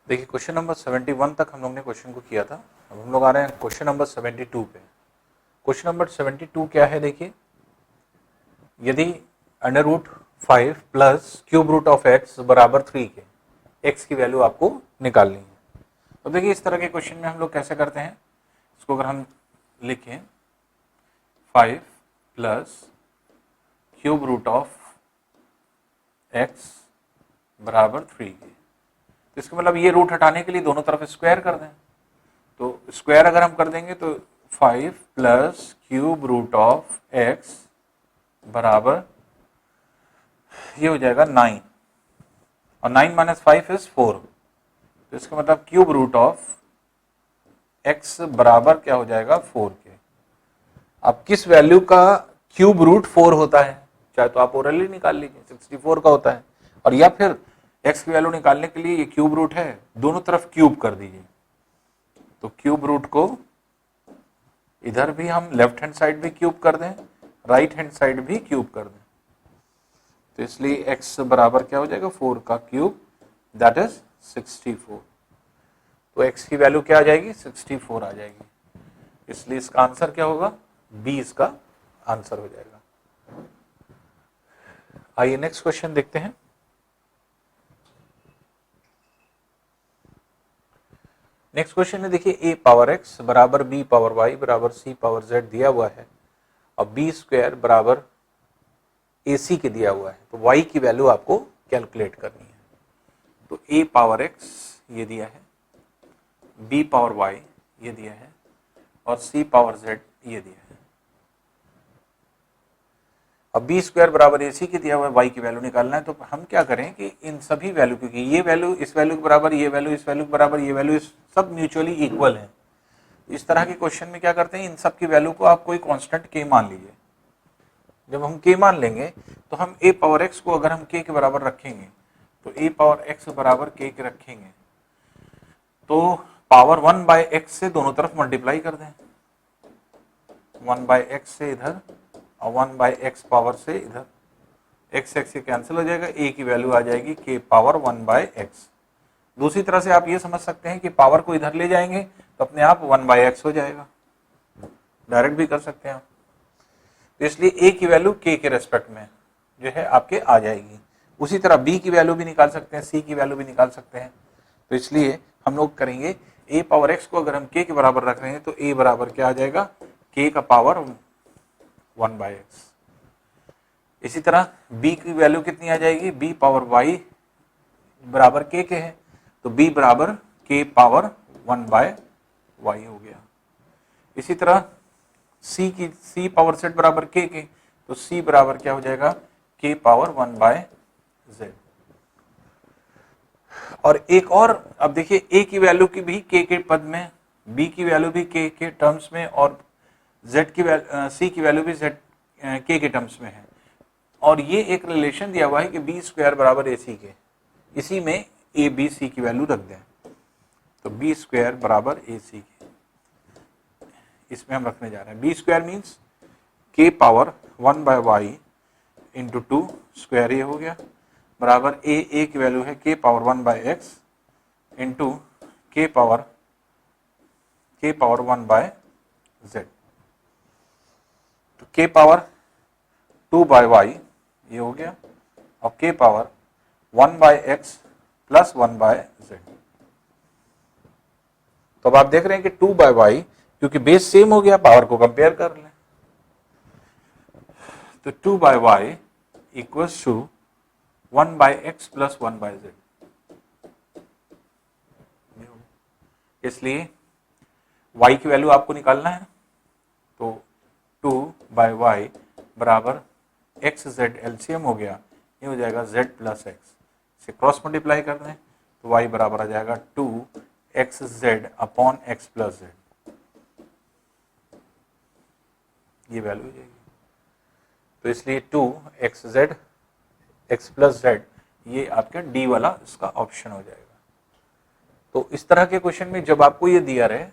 देखिए question number 71 तक हम लोग ने क्वेश्चन को किया था। अब हम लोग आ रहे हैं क्वेश्चन नंबर 72 पे। क्वेश्चन नंबर 72 क्या है, देखिए, यदि under root 5 plus cube root of x बराबर 3 के एक्स की वैल्यू आपको निकालनी है। तो देखिए इस तरह के क्वेश्चन में हम लोग कैसे करते हैं, इसको अगर हम लिखें 5 plus cube root of x बराबर 3 के, तो इसका मतलब ये रूट हटाने के लिए दोनों तरफ स्क्वायर कर दें। तो स्क्वायर अगर हम कर देंगे तो 5 plus cube root of x बराबर ये हो जाएगा 9, और 9 माइनस 5 इज 4। तो इसका मतलब क्यूब रूट ऑफ एक्स बराबर क्या हो जाएगा 4 के। अब किस वैल्यू का क्यूब रूट 4 होता है, चाहे तो आप ओरली निकाल लीजिए, 64 का होता है, और या फिर एक्स की वैल्यू निकालने के लिए ये क्यूब रूट है, दोनों तरफ क्यूब कर दीजिए। तो क्यूब रूट को इधर भी हम लेफ्ट हैंड साइड भी क्यूब कर दें, राइट हैंड साइड भी क्यूब कर दें, तो इसलिए x बराबर क्या हो जाएगा 4 का क्यूब, दैट इज 64। तो x की वैल्यू क्या आ जाएगी 64 आ जाएगी, इसलिए इसका आंसर क्या होगा, बी इसका आंसर हो जाएगा। आइए नेक्स्ट क्वेश्चन देखते हैं। नेक्स्ट क्वेश्चन में देखिए a पावर x बराबर b पावर y बराबर c पावर z दिया हुआ है, और b स्क्वायर बराबर ac के दिया हुआ है, तो y की वैल्यू आपको कैलकुलेट करनी है। तो a पावर x ये दिया है, b पावर y ये दिया है, और c पावर z ये दिया है। अब b स्क्वायर बराबर ac के दिया हुआ है, y की वैल्यू निकालना है, तो हम क्या करें कि इन सभी वैल्यू, क्योंकि ये वैल्यू इस वैल्यू के बराबर, ये वैल्यू इस वैल्यू के बराबर, ये वैल्यू सब म्यूचुअली इक्वल है। इस तरह के क्वेश्चन में क्या करते हैं, इन सब की वैल्यू को आप कोई कांस्टेंट k मान लीजिए। जब हम k मान लेंगे तो हम a पावर x को अगर हम k के बराबर रखेंगे, तो a पावर x बराबर k के रखेंगे, तो पावर 1 बाय x से दोनों तरफ मल्टीप्लाई कर दें, 1 बाय x से इधर और 1 बाय x पावर से इधर, x से कैंसिल हो जाएगा, a की वैल्यू आ जाएगी k पावर 1 बाय x। दूसरी तरह से आप ये समझ सकते हैं कि पावर को इधर ले जाएंगे तो अपने आप 1 बाय x हो जाएगा, डायरेक्ट भी कर सकते हैं आप। तो इसलिए a की वैल्यू k के रेस्पेक्ट में जो है आपके आ जाएगी। उसी तरह b की वैल्यू भी निकाल सकते हैं, c की वैल्यू भी निकाल सकते हैं। तो इसलिए हम लोग करेंगे a पावर x को अगर हम k के बराबर रख रहे हैं तो a बराबर क्या आ जाएगा, k का पावर 1 बाय x। इसी तरह b की वैल्यू कितनी आ जाएगी, b पावर y बराबर k के है, तो b बराबर k पावर 1 बाय y हो गया। इसी तरह c पावर z बराबर k के, तो c बराबर क्या हो जाएगा, k पावर 1 बाय z। और एक और, अब देखिए a की वैल्यू की भी k के पद में, b की वैल्यू भी k के टर्म्स में, और z की c की वैल्यू भी z k के टर्म्स में है। और ये एक रिलेशन दिया हुआ है कि b स्क्वायर बराबर ac के, इसी में a b c की वैल्यू रख दें, तो b स्क्वायर बराबर ac के, इसमें हम रखने जा रहे हैं। b square means k power 1 by y into 2 square, ये हो गया, बराबर a की वैल्यू है k power 1 by x into k power 1 by z, तो k पावर 2 बाय y ये हो गया, और k power 1 by x plus 1 by z। तो अब आप देख रहे हैं कि 2 बाय y, क्योंकि बेस सेम हो गया, पावर को कंपेयर कर लें, तो 2 by y equals to 1 by x plus 1 by z। इसलिए y की वैल्यू आपको निकालना है, तो 2 बाय y बराबर x z एलसीएम हो गया, ये हो जाएगा z प्लस x, इसे क्रॉस मल्टीप्लाई कर दें तो y बराबर आ जाएगा 2xz upon x plus z, ये वैल्यू हो जाएगी। तो इसलिए 2xz x प्लस z ये आपका डी वाला इसका ऑप्शन हो जाएगा। तो इस तरह के क्वेश्चन में जब आपको ये दिया रहे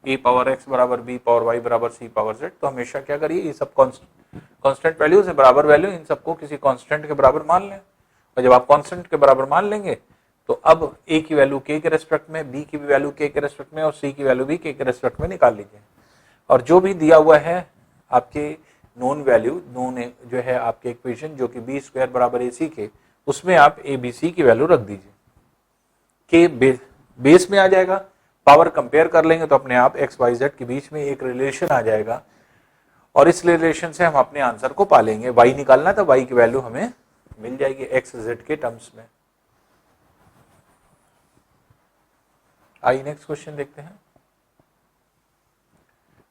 a पावर x बराबर b पावर y बराबर c पावर z, तो हमेशा क्या करिए, ये सब कांस्टेंट वैल्यू से बराबर वैल्यू, इन सबको किसी कांस्टेंट के बराबर मान लें, और जब आप कांस्टेंट के बराबर मान लेंगे तो अब a की वैल्यू k के रेस्पेक्ट में, b की भी वैल्यू k के रेस्पेक्ट में और c की वैल्यू भी k के रेस्पेक्ट में निकाल लीजिए। और जो भी दिया हुआ है आपके नोन वैल्यू, नोन जो है आपके इक्वेशन जो कि b स्क्वायर बराबर ac के, उसमें आप a b c की वैल्यू रख दीजिए। k बेस में आ जाएगा, पावर कंपेयर कर लेंगे तो अपने आप x y z के बीच में एक रिलेशन आ जाएगा और इस रिलेशन से हम अपने आंसर को पा लेंगे। y निकालना तो y की वैल्यू हमें मिल जाएगी x z के टर्म्स में। आइए नेक्स्ट क्वेश्चन देखते हैं।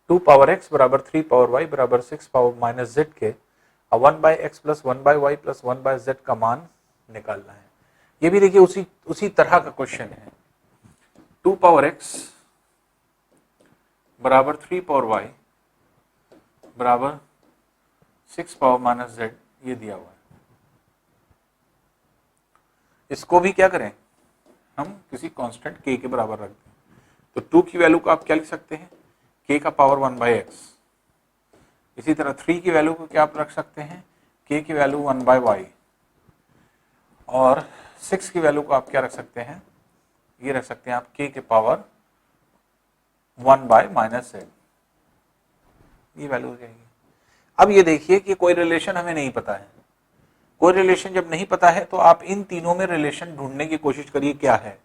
2 पावर x बराबर 3 पावर y बराबर 6 पावर माइनस z के 1 by x plus 1 by y plus 1 by z का मान निकालना है। ये भी देखिए उसी तरह का क्वेश्चन है। 2 पावर x बराबर 3 पावर y बराबर 6 पावर माइनस z, ये दिया हुआ है। इसको भी क्या करें, हम किसी कांस्टेंट k के बराबर रख दें। तो 2 की वैल्यू को आप क्या लिख सकते हैं, k का पावर 1 बाई एक्स। इसी तरह 3 की वैल्यू को क्या आप रख सकते हैं, k की वैल्यू 1 बाई वाई। और 6 की वैल्यू को आप क्या रख सकते हैं, ये रख सकते हैं आप k के पावर 1 बाय माइनस z, ये वैल्यू हो जाएगी। अब ये देखिए कि कोई रिलेशन हमें नहीं पता है। कोई रिलेशन जब नहीं पता है तो आप इन तीनों में रिलेशन ढूंढने की कोशिश करिए क्या है,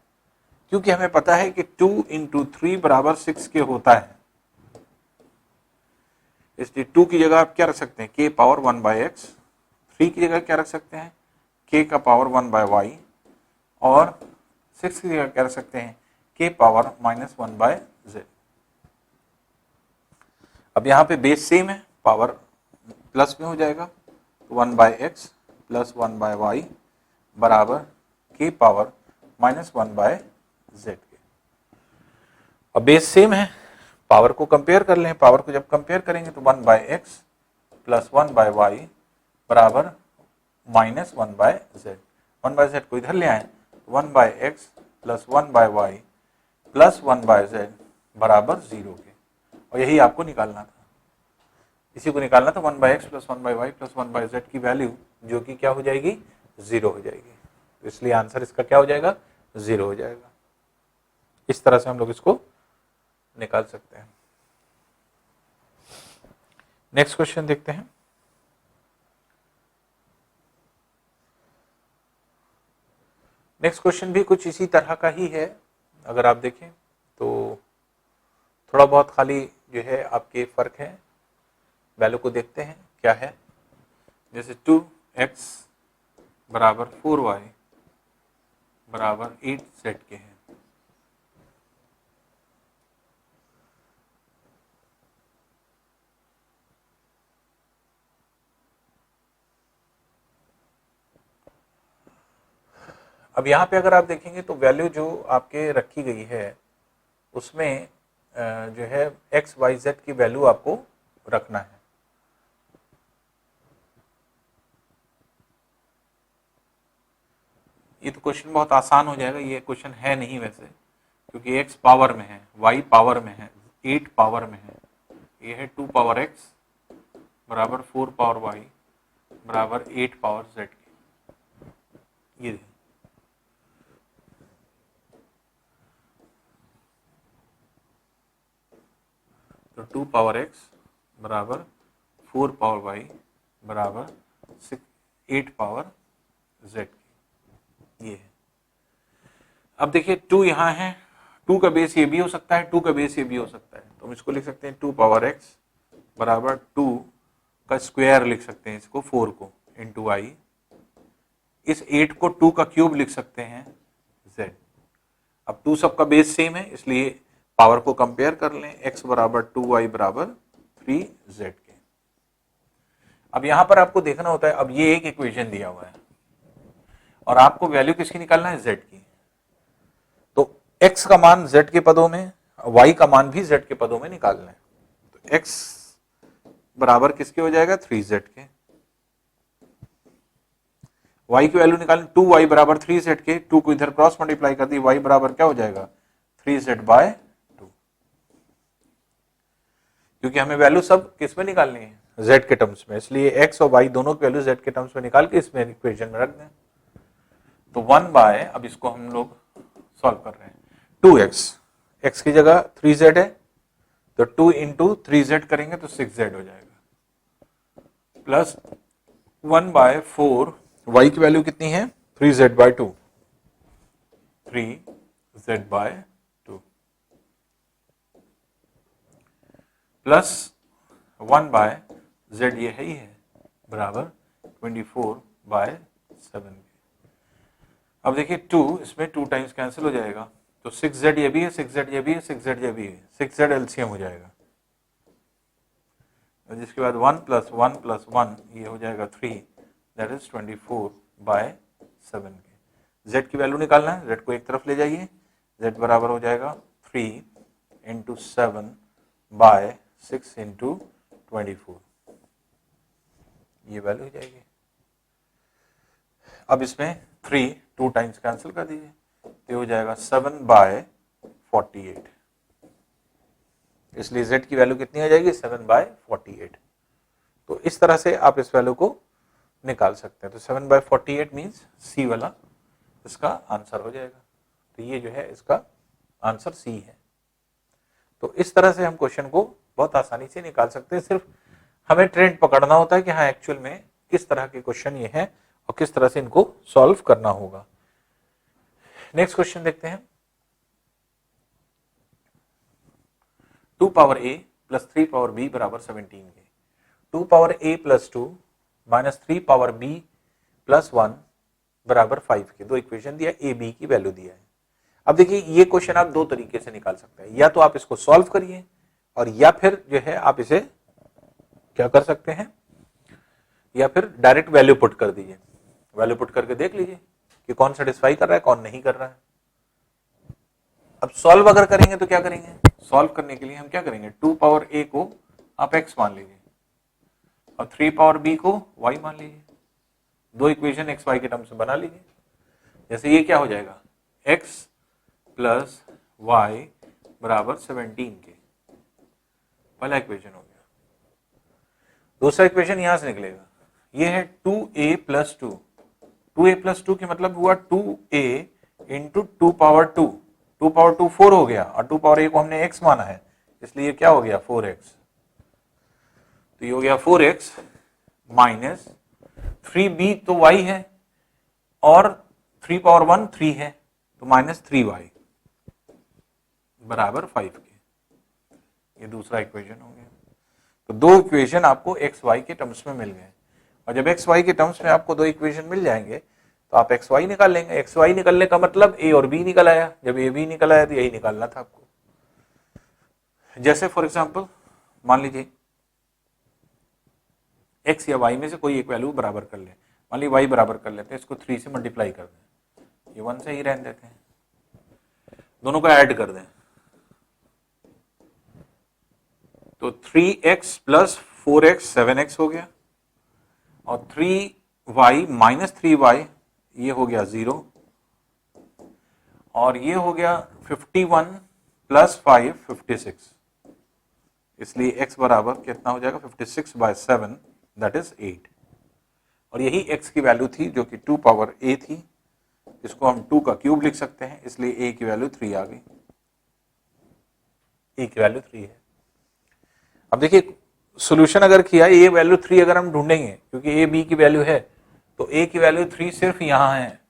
क्योंकि हमें पता है कि 2 इंटू 3 बराबर 6 के होता है। इसलिए 2 की जगह आप क्या रख सकते हैं, k पावर 1 बाय एक्स। 3 की जगह क्या रख सकते हैं, k का पावर 1 बाय वाई। और 6 की जगह क्या रख सकते हैं, k power minus 1 by z। अब यहाँ पे बेस सेम है, पावर प्लस में हो जाएगा, 1 by x plus 1 by Y बराबर k power minus 1 by z के। अब बेस सेम है, पावर को कंपेयर कर लें। पावर को जब कंपेयर करेंगे तो 1 by x plus 1 by Y बराबर minus 1 by z। 1 by z को इधर ले आए, 1 by x plus 1 by y plus 1 by z बराबर 0 के। और यही आपको निकालना था, इसी को निकालना था, 1 by x plus 1 by y plus 1 by z की वैल्यू जो कि क्या हो जाएगी, 0 हो जाएगी। तो इसलिए आंसर इसका क्या हो जाएगा, 0 हो जाएगा। इस तरह से हम लोग इसको निकाल सकते हैं। नेक्स्ट क्वेश्चन देखते हैं। नेक्स्ट क्वेश्चन भी कुछ इसी तरह का ही है। अगर आप देखें तो थोड़ा बहुत खाली जो है आपके फर्क है, वैल्यू को देखते हैं क्या है। जैसे 2x बराबर 4y बराबर 8z के हैं। अब यहाँ पे अगर आप देखेंगे तो वैल्यू जो आपके रखी गई है उसमें जो है x y z की वैल्यू आपको रखना है। ये तो क्वेश्चन बहुत आसान हो जाएगा, ये क्वेश्चन है नहीं वैसे, क्योंकि x पावर में है, y पावर में है, 8 पावर में है। ये है 2 पावर x बराबर 4 पावर y बराबर 8 पावर z की। ये तो 2 पावर x बराबर 4 पावर y बराबर 8 पावर z की, ये है। अब देखिए 2 यहाँ है, 2 का बेस ये भी हो सकता है, 2 का बेस ये भी हो सकता है। तो हम इसको लिख सकते हैं 2 पावर x बराबर 2 का स्क्वायर लिख सकते हैं, इसको 4 को इंटू आई। इस 8 को 2 का क्यूब लिख सकते हैं z। अब 2 सबका बेस सेम है, इसलिए पावर को कंपेयर कर लें, x बराबर 2y बराबर 3z के। अब यहां पर आपको देखना होता है, अब ये एक इक्वेशन दिया हुआ है और आपको वैल्यू किसकी निकालना है, z की। तो x का मान z के पदों में, y का मान भी z के पदों में निकालना है। तो x बराबर किसके हो जाएगा, 3z के। y की वैल्यू निकालनी, 2y बराबर 3z के, 2 को इधर क्रॉस मल्टीप्लाई कर दी, y बराबर क्या हो जाएगा, 3z बाय 2। क्योंकि हमें वैल्यू सब किस में निकालनी है, z के टर्म्स में, इसलिए x और y दोनों की वैल्यू z के टर्म्स में निकाल के इसमें इक्वेशन में रख दें। तो 1 बाय, अब इसको हम लोग सॉल्व कर रहे हैं, 2x, x की जगह 3z है तो 2 इंटू 3z करेंगे तो 6z हो जाएगा, प्लस 1 बाय 4, y की वैल्यू कितनी है 3z by 2, 3z by 2, plus 1 by z ये है ही है बराबर 24 बाय 7। अब देखिए 2, इसमें 2 टाइम्स कैंसिल हो जाएगा तो 6z ये भी है, 6z ये भी है, 6z ये भी है, 6z एलसीएम हो जाएगा, जिसके बाद 1 प्लस 1 प्लस 1 ये हो जाएगा 3, दैट इज 24 बाय 7 के। z की वैल्यू निकालना है, z को एक तरफ ले जाइए, z बराबर हो जाएगा 3 इंटू 7 बाय 6 इंटू 24, ये वैल्यू हो जाएगी। अब इसमें 3 2 टाइम्स कैंसिल कर दीजिए तो हो जाएगा 7 बाय 48, इसलिए z की वैल्यू कितनी हो जाएगी 7 बाय 48। तो इस तरह से आप इस वैल्यू को निकाल सकते हैं। तो 7 बाय 48 मीन्स सी वाला इसका आंसर हो जाएगा। तो ये जो है इसका आंसर सी है। तो इस तरह से हम क्वेश्चन को बहुत आसानी से निकाल सकते हैं, सिर्फ हमें ट्रेंड पकड़ना होता है कि हाँ एक्चुअल में किस तरह के क्वेश्चन ये हैं और किस तरह से इनको सॉल्व करना होगा। नेक्स्ट क्वेश्चन देखते हैं। 2 power a plus 3 power b बराबर 17 के। 2 power a plus 2 minus 3 power b plus 1 बराबर 5 के। दो इक्वेशन दिया, a b की वैल्यू दिया है। अब देखिए ये क्वेश्चन आप दो तरीके से निकाल सकते हैं, या तो आप इसको सॉल्व करिए और या फिर जो है आप इसे क्या कर सकते हैं, या फिर डायरेक्ट वैल्यू पुट कर दीजिए। वैल्यू पुट करके देख लीजिए कि कौन सेटिस्फाई कर रहा है कौन नहीं कर रहा है। अब सॉल्व अगर करेंगे तो क्या करेंगे, सॉल्व करने के लिए हम क्या करेंगे, 2 पावर a को आप x मान लीजिए और 3 पावर b को y मान लीजिए। दो इक्वेशन x y के टर्म्स में बना लीजिए। जैसे ये क्या हो जाएगा, x प्लस y बराबर 17 के, पहला इक्वेशन हो गया। दूसरा इक्वेशन यहां से निकलेगा, ये है 2a प्लस 2। 2a प्लस 2 के मतलब हुआ 2a इंटू 2 पावर 2। 2 पावर 2 4 हो गया और 2 पावर a को हमने x माना है, इसलिए क्या हो गया 4x। तो ये हो गया 4x माइनस 3b तो y है और 3 पावर 1 3 है तो माइनस 3y बराबर 5 के। ये दूसरा इक्वेशन हो गया। तो दो इक्वेशन आपको x y के टर्म्स में मिल गए और जब x y के टर्म्स में आपको दो इक्वेशन मिल जाएंगे तो आप x y निकाल लेंगे। x y निकलने का मतलब a और b निकल आया, जब a b निकल आया तो यही निकालना था आपको। जैसे फॉर एग्जांपल मान लीजिए x या y में से कोई एक वैल्यू बराबर कर ले, मान लीजिए y बराबर कर लेते हैं, इसको 3 से मल्टीप्लाई कर दें, ये 1 से ही रहने देते हैं, दोनों को ऐड कर दें तो 3x प्लस 4x 7x हो गया और 3y माइनस 3y ये हो गया 0 और ये हो गया 51 प्लस 5 56, इसलिए x बराबर कितना हो जाएगा 56 बाय 7 दैट इज 8। और यही x की वैल्यू थी जो कि 2 पावर a थी, इसको हम 2 का क्यूब लिख सकते हैं, इसलिए a की वैल्यू 3 आ गई, a की वैल्यू 3 है। अब देखिए सॉल्यूशन अगर किया a वैल्यू 3 अगर हम ढूंढेंगे, क्योंकि a b की वैल्यू है तो a की वैल्यू 3 सिर्फ यहां है,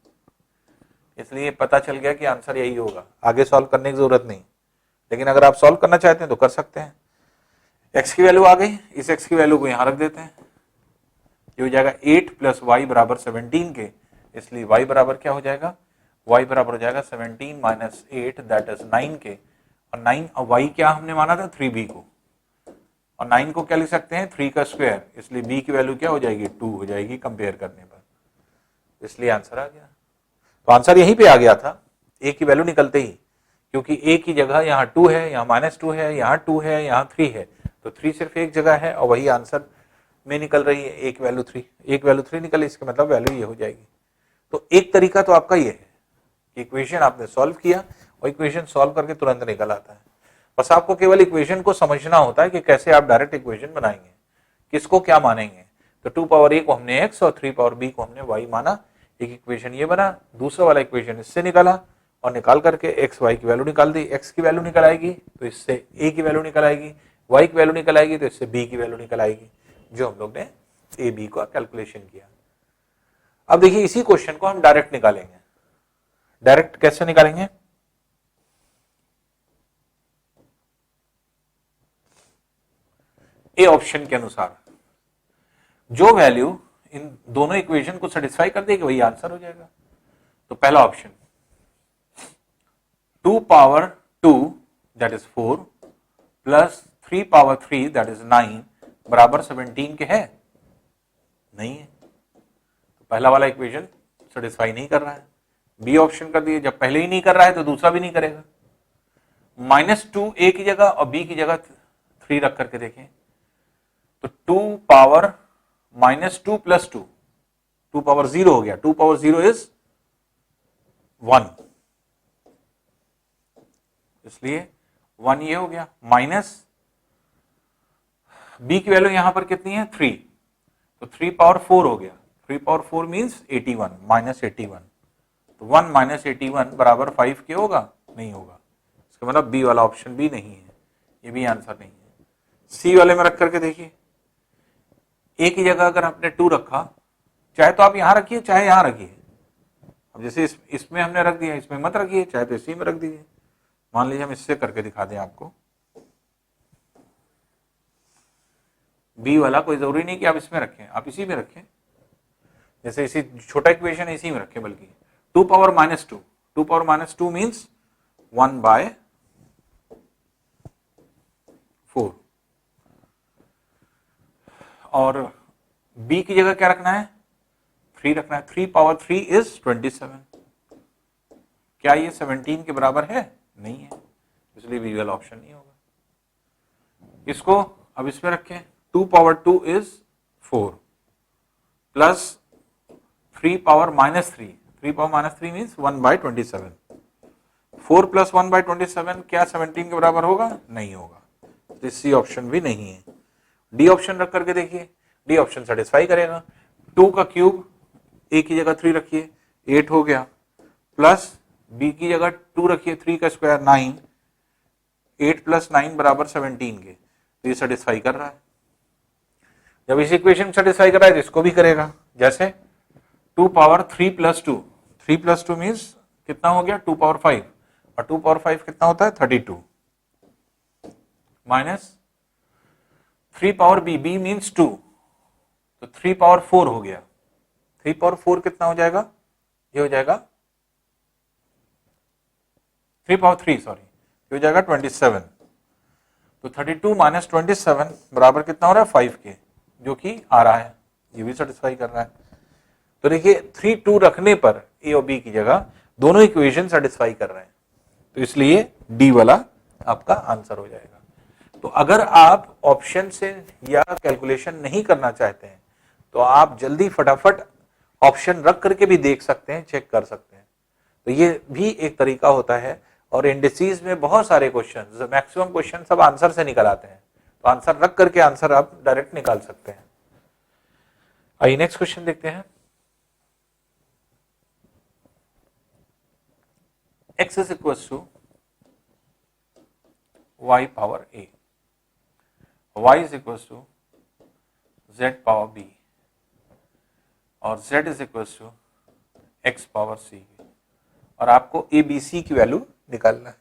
इसलिए पता चल गया कि आंसर यही होगा, आगे सॉल्व करने की जरूरत नहीं। लेकिन अगर आप सॉल्व करना चाहते हैं तो कर सकते हैं। x की वैल्यू आ गई, इस x की वैल्यू को यहां रख देते हैं, ये हो जाएगा 8 प्लस y बराबर 17 के, इसलिए y बराबर क्या हो जाएगा, y बराबर हो जाएगा 17 माइनस 8 दैट इज 9 के, और 9 y क्या हमने माना था 3b को, और 9 को क्या लिख सकते हैं 3 का स्क्वायर, इसलिए b की वैल्यू क्या हो जाएगी 2 हो जाएगी कंपेयर करने पर, इसलिए आंसर आ गया। तो आंसर यहीं पे आ गया था a की वैल्यू निकलते ही, क्योंकि a की जगह यहाँ 2 है, यहाँ -2 है, यहाँ 2 है, यहाँ 3 है, तो 3 सिर्फ एक जगह है और वही आंसर में निकल रही है, एक वैल्यू 3, एक वैल्यू 3 निकल, इसका मतलब वैल्यू ये हो जाएगी। तो एक तरीका तो आपका ये है, इक्वेशन आपने सॉल्व किया और इक्वेशन सॉल्व करके तुरंत निकल आता है। बस आपको केवल इक्वेशन को समझना होता है कि कैसे आप डायरेक्ट इक्वेशन बनाएंगे, किसको क्या मानेंगे। तो 2 पावर a को हमने x और 3 पावर b को हमने y माना, एक इक्वेशन ये बना, दूसरा वाला इक्वेशन इससे निकाला और निकाल करके एक्स वाई की वैल्यू निकाल दी। एक्स की वैल्यू निकल आएगी तो इससे ए की वैल्यू निकल आएगी, वाई की वैल्यू निकल आएगी तो इससे बी की वैल्यू निकल आएगी, जो हम लोग ने ए बी का कैलकुलेशन किया। अब देखिए इसी क्वेश्चन को हम डायरेक्ट निकालेंगे। डायरेक्ट कैसे निकालेंगे? ए ऑप्शन के अनुसार जो वैल्यू इन दोनों इक्वेशन को सेटिस्फाई कर देगी वही आंसर हो जाएगा। तो पहला option 2 power 2 that is 4 plus 3 power 3 that is 9 बराबर 17 के है? नहीं है, तो पहला वाला इक्वेशन सेटिस्फाई नहीं कर रहा है। बी ऑप्शन कर दिए, जब पहले ही नहीं कर रहा है तो दूसरा भी नहीं करेगा। -2 ए की जगह और बी की जगह 3 रख करके देखें तो 2 पावर -2 प्लस 2, 2 पावर 0 हो गया, 2 पावर 0 इज 1, इसलिए 1 ये हो गया। माइनस बी की वैल्यू यहां पर कितनी है? 3, तो 3 पावर 4 हो गया, 3 पावर 4 मीन्स 81, -81, तो 1 - 81 बराबर 5 के होगा? नहीं होगा, इसका मतलब बी वाला ऑप्शन भी नहीं है, ये भी आंसर नहीं है। सी वाले में रख करके देखिए, ए की जगह अगर आपने 2 रखा, चाहे तो आप यहां रखिए चाहे यहां रखिए, अब जैसे इसमें हमने रख दिया, इसमें मत रखिए, चाहे तो इसी में रख दीजिए। मान लीजिए हम इससे करके दिखा दें आपको, बी वाला कोई जरूरी नहीं कि आप इसमें रखें, आप इसी में रखें, जैसे इसी छोटा इक्वेशन है इसी में रखें, बल्कि 2 पावर -2, 2 पावर -2 मीन्स 1/4, और b की जगह क्या रखना है? 3 रखना है, 3 पावर 3 इज 27, क्या ये 17 के बराबर है? नहीं है, इसलिए बी वाला ऑप्शन नहीं होगा। इसको अब इसमें रखें, 2 power 2 is 4 plus 3 power -3, 3 power -3 means 1/27, 4 plus 1/27 क्या 17 के बराबर होगा? नहीं होगा, तो सी ऑप्शन भी नहीं है। डी ऑप्शन रख करके देखिए, डी ऑप्शन सेटिस्फाई करेगा। 2 का क्यूब, ए की जगह 3 रखिए, 8 हो गया, प्लस बी की जगह 2 रखिए, 3 का स्क्वायर 9, 8 प्लस 9 बराबर 17 के, तो ये सेटिस्फाई कर रहा है। जब इस इक्वेशन सेटिस्फाई कर रहा है तो इसको भी करेगा, जैसे 2 पावर 3 प्लस 2, 3 प्लस 2 मीन्स कितना हो गया? 2 पावर 5, और 2 पावर 5 कितना होता है? 32, minus 3 power B, B means 2, तो 3 पावर 4 हो गया, 3 पावर 4 कितना हो जाएगा? ये हो जाएगा 3 पावर 3 सॉरी, ये हो जाएगा 27, तो 32 माइनस 27 बराबर कितना हो रहा है? 5 के, जो कि आ रहा है, ये भी सेटिस्फाई कर रहा है। तो देखिए 3 2 रखने पर ए और बी की जगह दोनों इक्वेशन सेटिस्फाई कर रहे हैं, तो इसलिए डी वाला आपका आंसर हो जाएगा। तो अगर आप ऑप्शन से या कैलकुलेशन नहीं करना चाहते हैं तो आप जल्दी फटाफट ऑप्शन रख करके भी देख सकते हैं, चेक कर सकते हैं, तो ये भी एक तरीका होता है। और इंडिसेस में बहुत सारे क्वेश्चन, मैक्सिमम क्वेश्चन सब आंसर से निकल आते हैं, तो आंसर रख करके आंसर आप डायरेक्ट निकाल सकते हैं। आइए नेक्स्ट क्वेश्चन देखते हैं। x is equals to y power a, y is equals to z power b, और z is equals to x power c, और आपको a b c की वैल्यू निकालना है।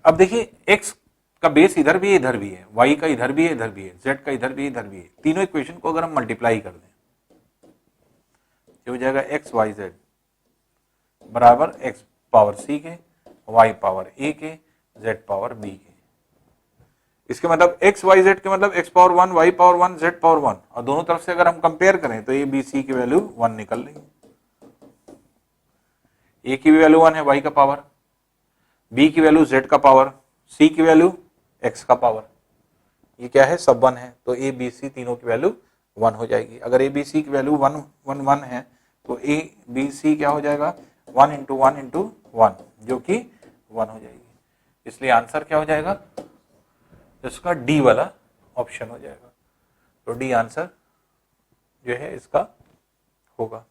अब देखिए x का बेस इधर भी है इधर भी है, y का इधर भी है इधर भी है, z का इधर भी है इधर भी है, तीनों इक्वेशन को अगर हम मल्टीप्लाई कर दें तो हो जाएगा x y z बराबर x पावर c के, y पावर a के, z पावर b के। इसके मतलब x y z के मतलब x power 1, y power 1, z power 1, और दोनों तरफ से अगर हम कंपेयर करें तो a b c की वैल्यू 1 निकल रही है। a की भी वैल्यू 1 है y का पावर, b की वैल्यू z का पावर, c की वैल्यू x का पावर, ये क्या है? सब 1 है, तो a b c तीनों की वैल्यू 1 हो जाएगी। अगर a b c की वैल्यू 1 1 1 है तो a b c क्या हो जाएगा? 1 इंटू 1 इंटू 1, जो कि 1 हो जाएगी। इसलिए आंसर क्या हो जाएगा? इसका डी वाला ऑप्शन हो जाएगा। तो डी आंसर जो है इसका होगा।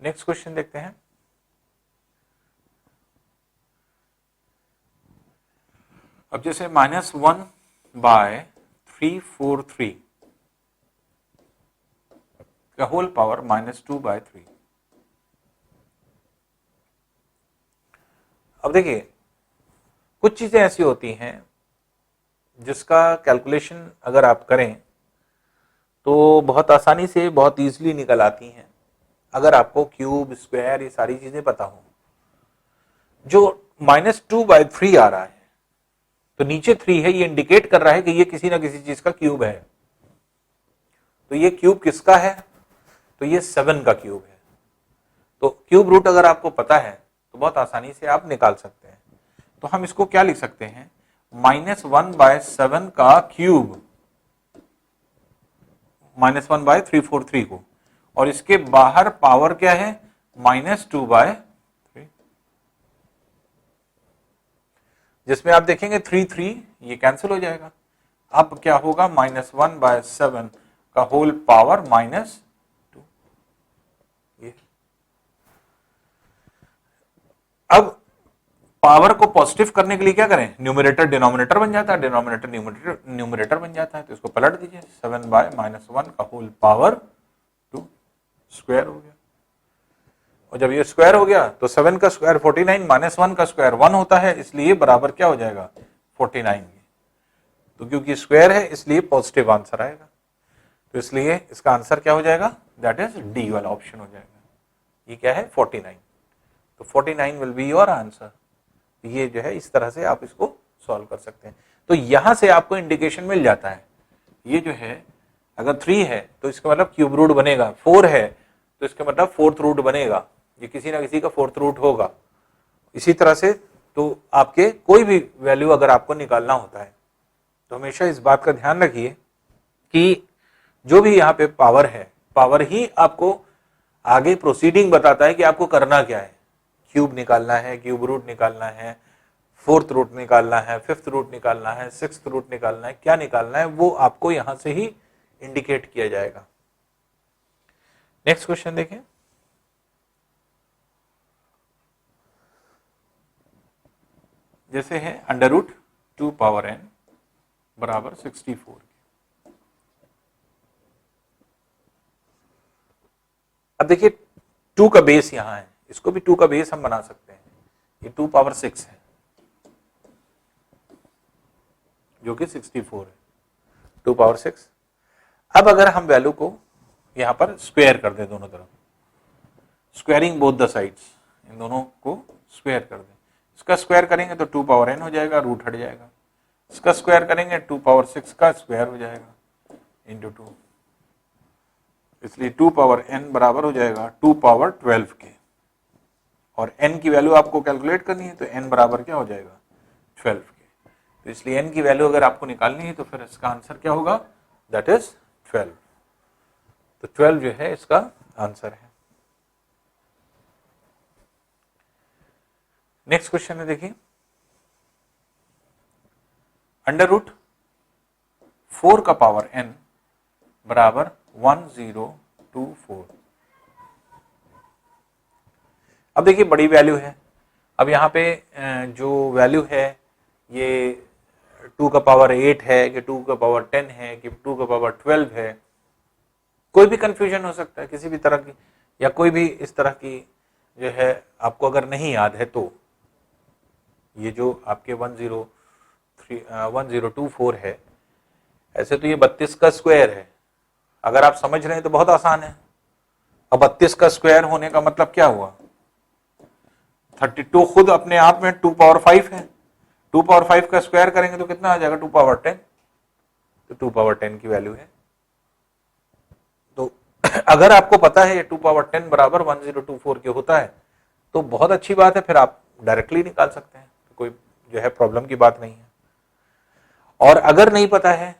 नेक्स्ट क्वेश्चन देखते हैं। अब जैसे -1/343 का होल पावर -2/3। अब देखिए कुछ चीजें ऐसी होती हैं जिसका कैलकुलेशन अगर आप करें तो बहुत आसानी से बहुत इजीली निकल आती हैं, अगर आपको क्यूब स्क्वायर ये सारी चीजें पता हो। जो -2/3 आ रहा है तो नीचे 3 है, ये इंडिकेट कर रहा है कि ये किसी ना किसी चीज का क्यूब है। तो ये क्यूब किसका है? तो ये 7 का क्यूब है। तो क्यूब रूट अगर आपको पता है तो बहुत आसानी से आप निकाल सकते हैं। तो हम इसको क्या लिख सकते हैं, -1/7 का क्यूब, -1/343 को, और इसके बाहर पावर क्या है, -2/3, जिसमें आप देखेंगे 3 ये कैंसिल हो जाएगा। अब क्या होगा, -1/7 का होल पावर -2। ये अब पावर को पॉजिटिव करने के लिए क्या करें, न्यूमरेटर डिनोमिनेटर बन जाता है, डिनोमिनेटर न्यूमरेटर बन जाता है। तो इसको पलट दीजिए, 7/-1 का होल पावर 2 स्क्वायर हो गया। और जब ये स्क्वायर हो गया तो 7 का स्क्वायर 49, -1 का स्क्वायर 1 होता है, इसलिए बराबर क्या हो जाएगा, 49। तो क्योंकि स्क्वायर है इसलिए पॉजिटिव आंसर आएगा। तो इसलिए इसका आंसर क्या हो जाएगा, दैट इज डी वाला ऑप्शन हो जाएगा। ये क्या है, 49। तो 49 विल बी योर आंसर। ये जो है इस तरह से आप इसको सॉल्व कर सकते हैं। तो यहां से आपको इंडिकेशन मिल जाता है। ये जो है अगर 3 है तो इसका मतलब क्यूब रूट बनेगा, 4 है तो इसका मतलब फोर्थ रूट बनेगा, ये किसी ना किसी का फोर्थ रूट होगा। इसी तरह से तो आपके कोई भी वैल्यू अगर आपको निकालना होता है तो हमेशा इस बात का ध्यान रखिए कि जो भी यहाँ पे पावर है, पावर ही आपको आगे प्रोसीडिंग बताता है कि आपको करना क्या है। क्यूब निकालना है, क्यूब रूट निकालना है, फोर्थ रूट निकालना है, फिफ्थ रूट निकालना है, सिक्स्थ रूट निकालना है, क्या निकालना है वो आपको यहां से ही इंडिकेट किया जाएगा। नेक्स्ट क्वेश्चन देखें। जैसे है √2⁴n बराबर 64। अब देखिए 2 का बेस यहां है, इसको भी 2 का बेस हम बना सकते हैं। ये 2⁻6 है जो कि 64 है, 2⁻6। अब अगर हम वैल्यू को यहां पर स्क्वायर कर दें, दोनों तरफ स्क्वायरिंग बोथ द साइड्स, इन दोनों को स्क्वायर कर दें। इसका स्क्वायर करेंगे तो 2⁻n हो जाएगा, रूट हट जाएगा। इसका स्क्वायर करेंगे 2⁻6 का स्क्वायर हो जाएगा इंटू 2, इसलिए 2⁻n बराबर हो जाएगा 2⁻12 के। और n की वैल्यू आपको कैलकुलेट करनी है तो n बराबर क्या हो जाएगा, 12 के। तो इसलिए n की वैल्यू अगर आपको निकालनी है तो फिर इसका आंसर क्या होगा, दैट इज 12। तो 12 जो है इसका आंसर है। नेक्स्ट क्वेश्चन है, देखिए √4 का पावर n बराबर 1024। अब देखिए बड़ी वैल्यू है। अब यहाँ पे जो वैल्यू है ये 2 का पावर 8 है कि 2 का पावर 10 है कि 2 का पावर 12 है, कोई भी कंफ्यूजन हो सकता है किसी भी तरह की, या कोई भी इस तरह की जो है आपको अगर नहीं याद है तो ये जो आपके 1024 है, ऐसे तो ये 32 का स्क्वायर है। अगर आप समझ रहे हैं तो बहुत आसान है। अब 32 का स्क्वायर होने का मतलब क्या हुआ, 32 खुद अपने आप में 2⁻5 है, 2⁻5 का स्क्वायर करेंगे तो कितना आ जाएगा, 2⁻10। तो 2⁻10 की वैल्यू है। तो अगर आपको पता है 2⁻10 बराबर 1024 के होता है तो बहुत अच्छी बात है, फिर आप डायरेक्टली निकाल सकते हैं, तो कोई जो है प्रॉब्लम की बात नहीं है। और अगर नहीं पता है,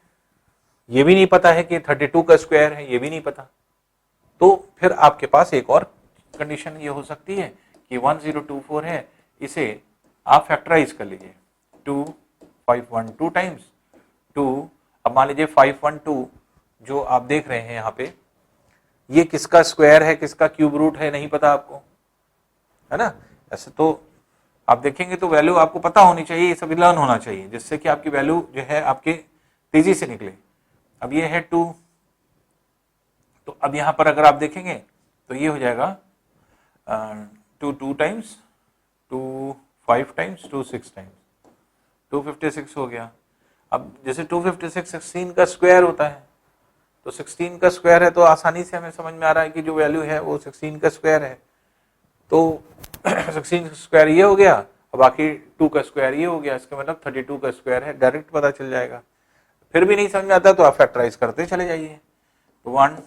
ये भी नहीं पता है कि 32 का स्क्वायर है, ये भी नहीं पता, तो फिर आपके पास एक और कंडीशन ये हो सकती है कि 1024 है, इसे आप फैक्टराइज कर लीजिए 512 टाइम्स 2। अब मान लीजिए 512 जो आप देख रहे हैं यहाँ पे ये किसका स्क्वायर है किसका क्यूब रूट है नहीं पता आपको, है ना। ऐसे तो आप देखेंगे तो वैल्यू आपको पता होनी चाहिए, ये सभी लर्न होना चाहिए, जिससे कि आपकी वैल्यू जो है आपके तेजी से निकले। अब ये है 2, तो अब यहां पर अगर आप देखेंगे तो ये हो जाएगा 2 2 टाइम्स 2 5 टाइम्स 2 6 टाइम्स 256 हो गया। अब जैसे 256 16 का स्क्वायर होता है, तो 16 का स्क्वायर है तो आसानी से हमें समझ में आ रहा है कि जो वैल्यू है वो 16 का स्क्वायर है, तो 16 का स्क्वायर ये हो गया और बाकी 2 का स्क्वायर ये हो गया, इसका मतलब 32 का स्क्वायर है, डायरेक्ट पता चल जाएगा। फिर भी नहीं समझ में आता तो आप फैक्टराइज करते चले जाइए, तो 1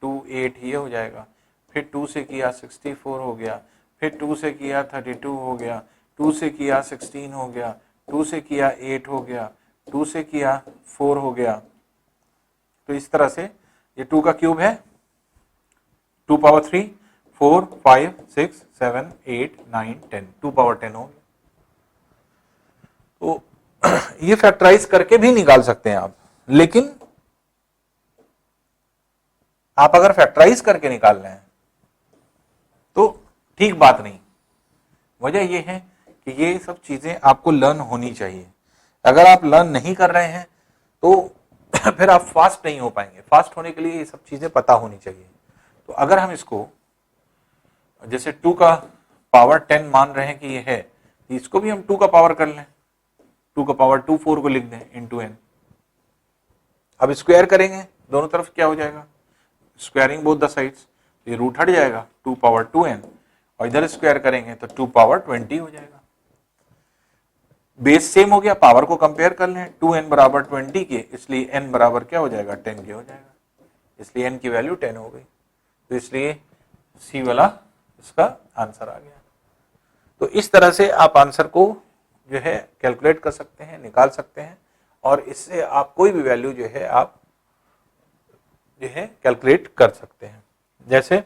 2 8 ये हो जाएगा, फिर 2 से किया 64 हो गया, फिर 2 से किया 32 हो गया, 2 से किया 16 हो गया, 2 से किया 8 हो गया, 2 से किया 4 हो गया। तो इस तरह से ये 2 का क्यूब है 2 पावर 3 4 5 6 7 8 9 10 2 पावर 10 हो गया। तो ये फैक्टराइज करके भी निकाल सकते हैं आप, लेकिन आप अगर फैक्टराइज करके निकाल रहे हैं तो ठीक बात नहीं। वजह यह है कि ये सब चीजें आपको लर्न होनी चाहिए। अगर आप लर्न नहीं कर रहे हैं तो फिर आप फास्ट नहीं हो पाएंगे। फास्ट होने के लिए ये सब चीजें पता होनी चाहिए। तो अगर हम इसको जैसे 2 का पावर 10 मान रहे हैं कि ये है, इसको भी हम 2 का पावर कर लें, 2 का पावर 2 4 को लिख दें इंटू n। अब स्क्वायर करेंगे दोनों तरफ क्या हो जाएगा, स्क्वायरिंग बोथ द साइड्स, ये रूट हट जाएगा 2 पावर 2n, और इधर स्क्वायर करेंगे तो 2 पावर 20 हो जाएगा। बेस सेम हो गया, पावर को कंपेयर कर लें, 2n बराबर 20 के, इसलिए n बराबर क्या हो जाएगा 10 के हो जाएगा, इसलिए n की वैल्यू 10 हो गई। तो इसलिए सी वाला इसका आंसर आ गया। तो इस तरह से आप आंसर को जो है कैलकुलेट कर सकते हैं, निकाल सकते हैं, और इससे आप कोई भी वैल्यू जो है आप जो है कैलकुलेट कर सकते हैं। जैसे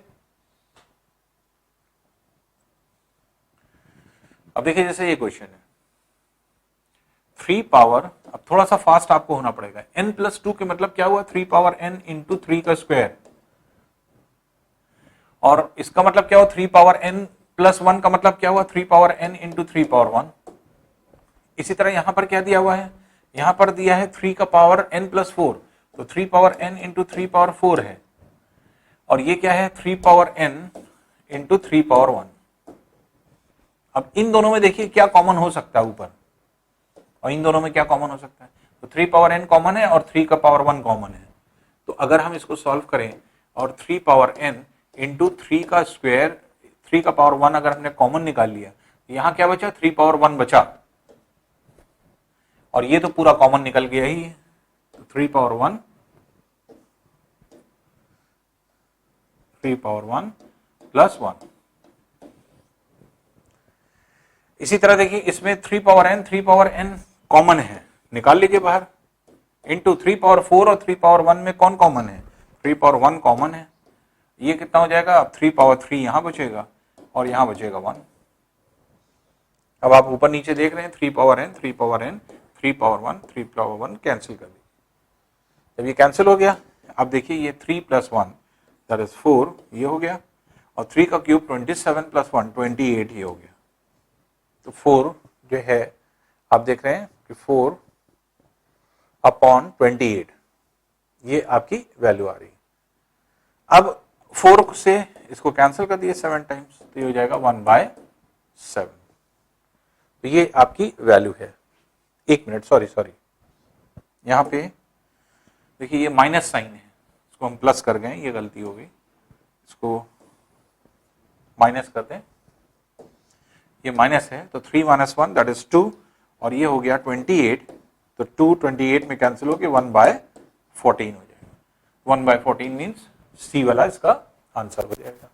अब देखिए, जैसे ये क्वेश्चन है 3 पावर, अब थोड़ा सा फास्ट आपको होना पड़ेगा, n प्लस 2 के मतलब क्या हुआ 3 पावर n इंटू 3 का स्क्वायर, और इसका मतलब क्या हुआ 3 पावर n प्लस 1 का मतलब क्या हुआ 3 पावर n इंटू 3 पावर 1। इसी तरह यहां पर क्या दिया हुआ है, यहां पर दिया है 3 का पावर n प्लस 4, तो 3 पावर n इंटू 3 पावर 4 है, और ये क्या है 3 पावर n इंटू 3 पावर 1। अब इन दोनों में देखिए क्या कॉमन हो सकता है ऊपर, और इन दोनों में क्या कॉमन हो सकता है, तो 3 पावर n कॉमन है और 3 का पावर 1 कॉमन है। तो अगर हम इसको सॉल्व करें और 3 पावर n इंटू 3 का स्क्वायर, 3 का पावर 1 अगर हमने कॉमन निकाल लिया, तो यहां क्या बचा 3 पावर 1 बचा, और ये तो पूरा कॉमन निकल गया ही है, तो 3 पावर 1 प्लस 1। इसी तरह देखिए इसमें 3 पावर n कॉमन है, निकाल लीजिए बाहर, इंटू 3 पावर 4 और 3 पावर 1 में कौन कॉमन है, 3 पावर 1 कॉमन है, ये कितना हो जाएगा, अब 3 पावर 3 यहां बचेगा और यहां बचेगा 1। अब आप ऊपर नीचे देख रहे हैं 3 power n 3 power n 3 power 1 3 power 1 cancel कर दी। जब ये कैंसिल हो गया, अब देखिए ये 3 प्लस 1 दैट इज 4 ये हो गया, और 3 का क्यूब 27 प्लस 1 28 ये हो गया। तो 4 जो है आप देख रहे हैं कि 4 अपॉन 28 ये आपकी वैल्यू आ रही है। अब 4 से इसको कैंसिल कर दिए 7 टाइम्स, तो ये हो जाएगा 1/7। तो ये आपकी वैल्यू है। एक मिनट, सॉरी यहां पे देखिए ये माइनस साइन है, इसको हम प्लस कर गए, ये गलती हो गई, इसको माइनस करते हैं, ये माइनस है तो 3 माइनस 1 दैट इज 2, और ये हो गया 28, तो 2 28 में कैंसिल हो गया 1/14 हो जाएगा। 1/14 मीन्स सी वाला इसका आंसर हो जाएगा।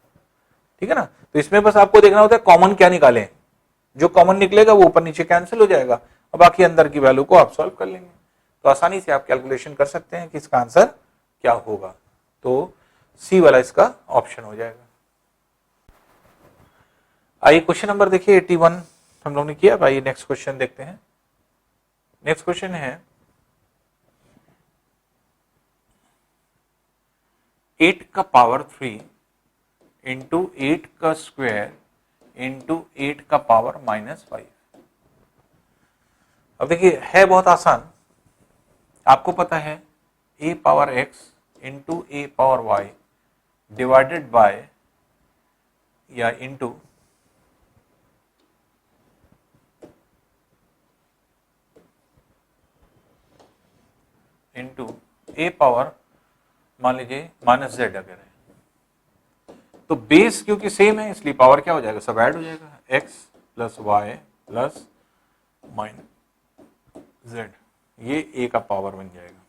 ठीक है ना। तो इसमें बस आपको देखना होता है कॉमन क्या निकालें, जो कॉमन निकलेगा वो ऊपर नीचे कैंसिल हो जाएगा, और बाकी अंदर की वैल्यू को आप सॉल्व कर लेंगे। तो आसानी से आप कैलकुलेशन कर सकते हैं कि इसका आंसर क्या होगा। तो सी वाला इसका ऑप्शन हो जाएगा। आइए क्वेश्चन नंबर देखिए 81 हम लोग ने किया। आइए नेक्स्ट क्वेश्चन देखते हैं। नेक्स्ट क्वेश्चन है 8 का पावर 3 इंटू 8 का स्क्वायर इंटू 8 का पावर -5। अब देखिए है बहुत आसान, आपको पता है a power x into a power y divided by या इंटू a पावर मान लीजिए -z अगर है, तो बेस क्योंकि सेम है इसलिए पावर क्या हो जाएगा, सब ऐड हो जाएगा, x plus y plus minus z, ये a का पावर बन जाएगा।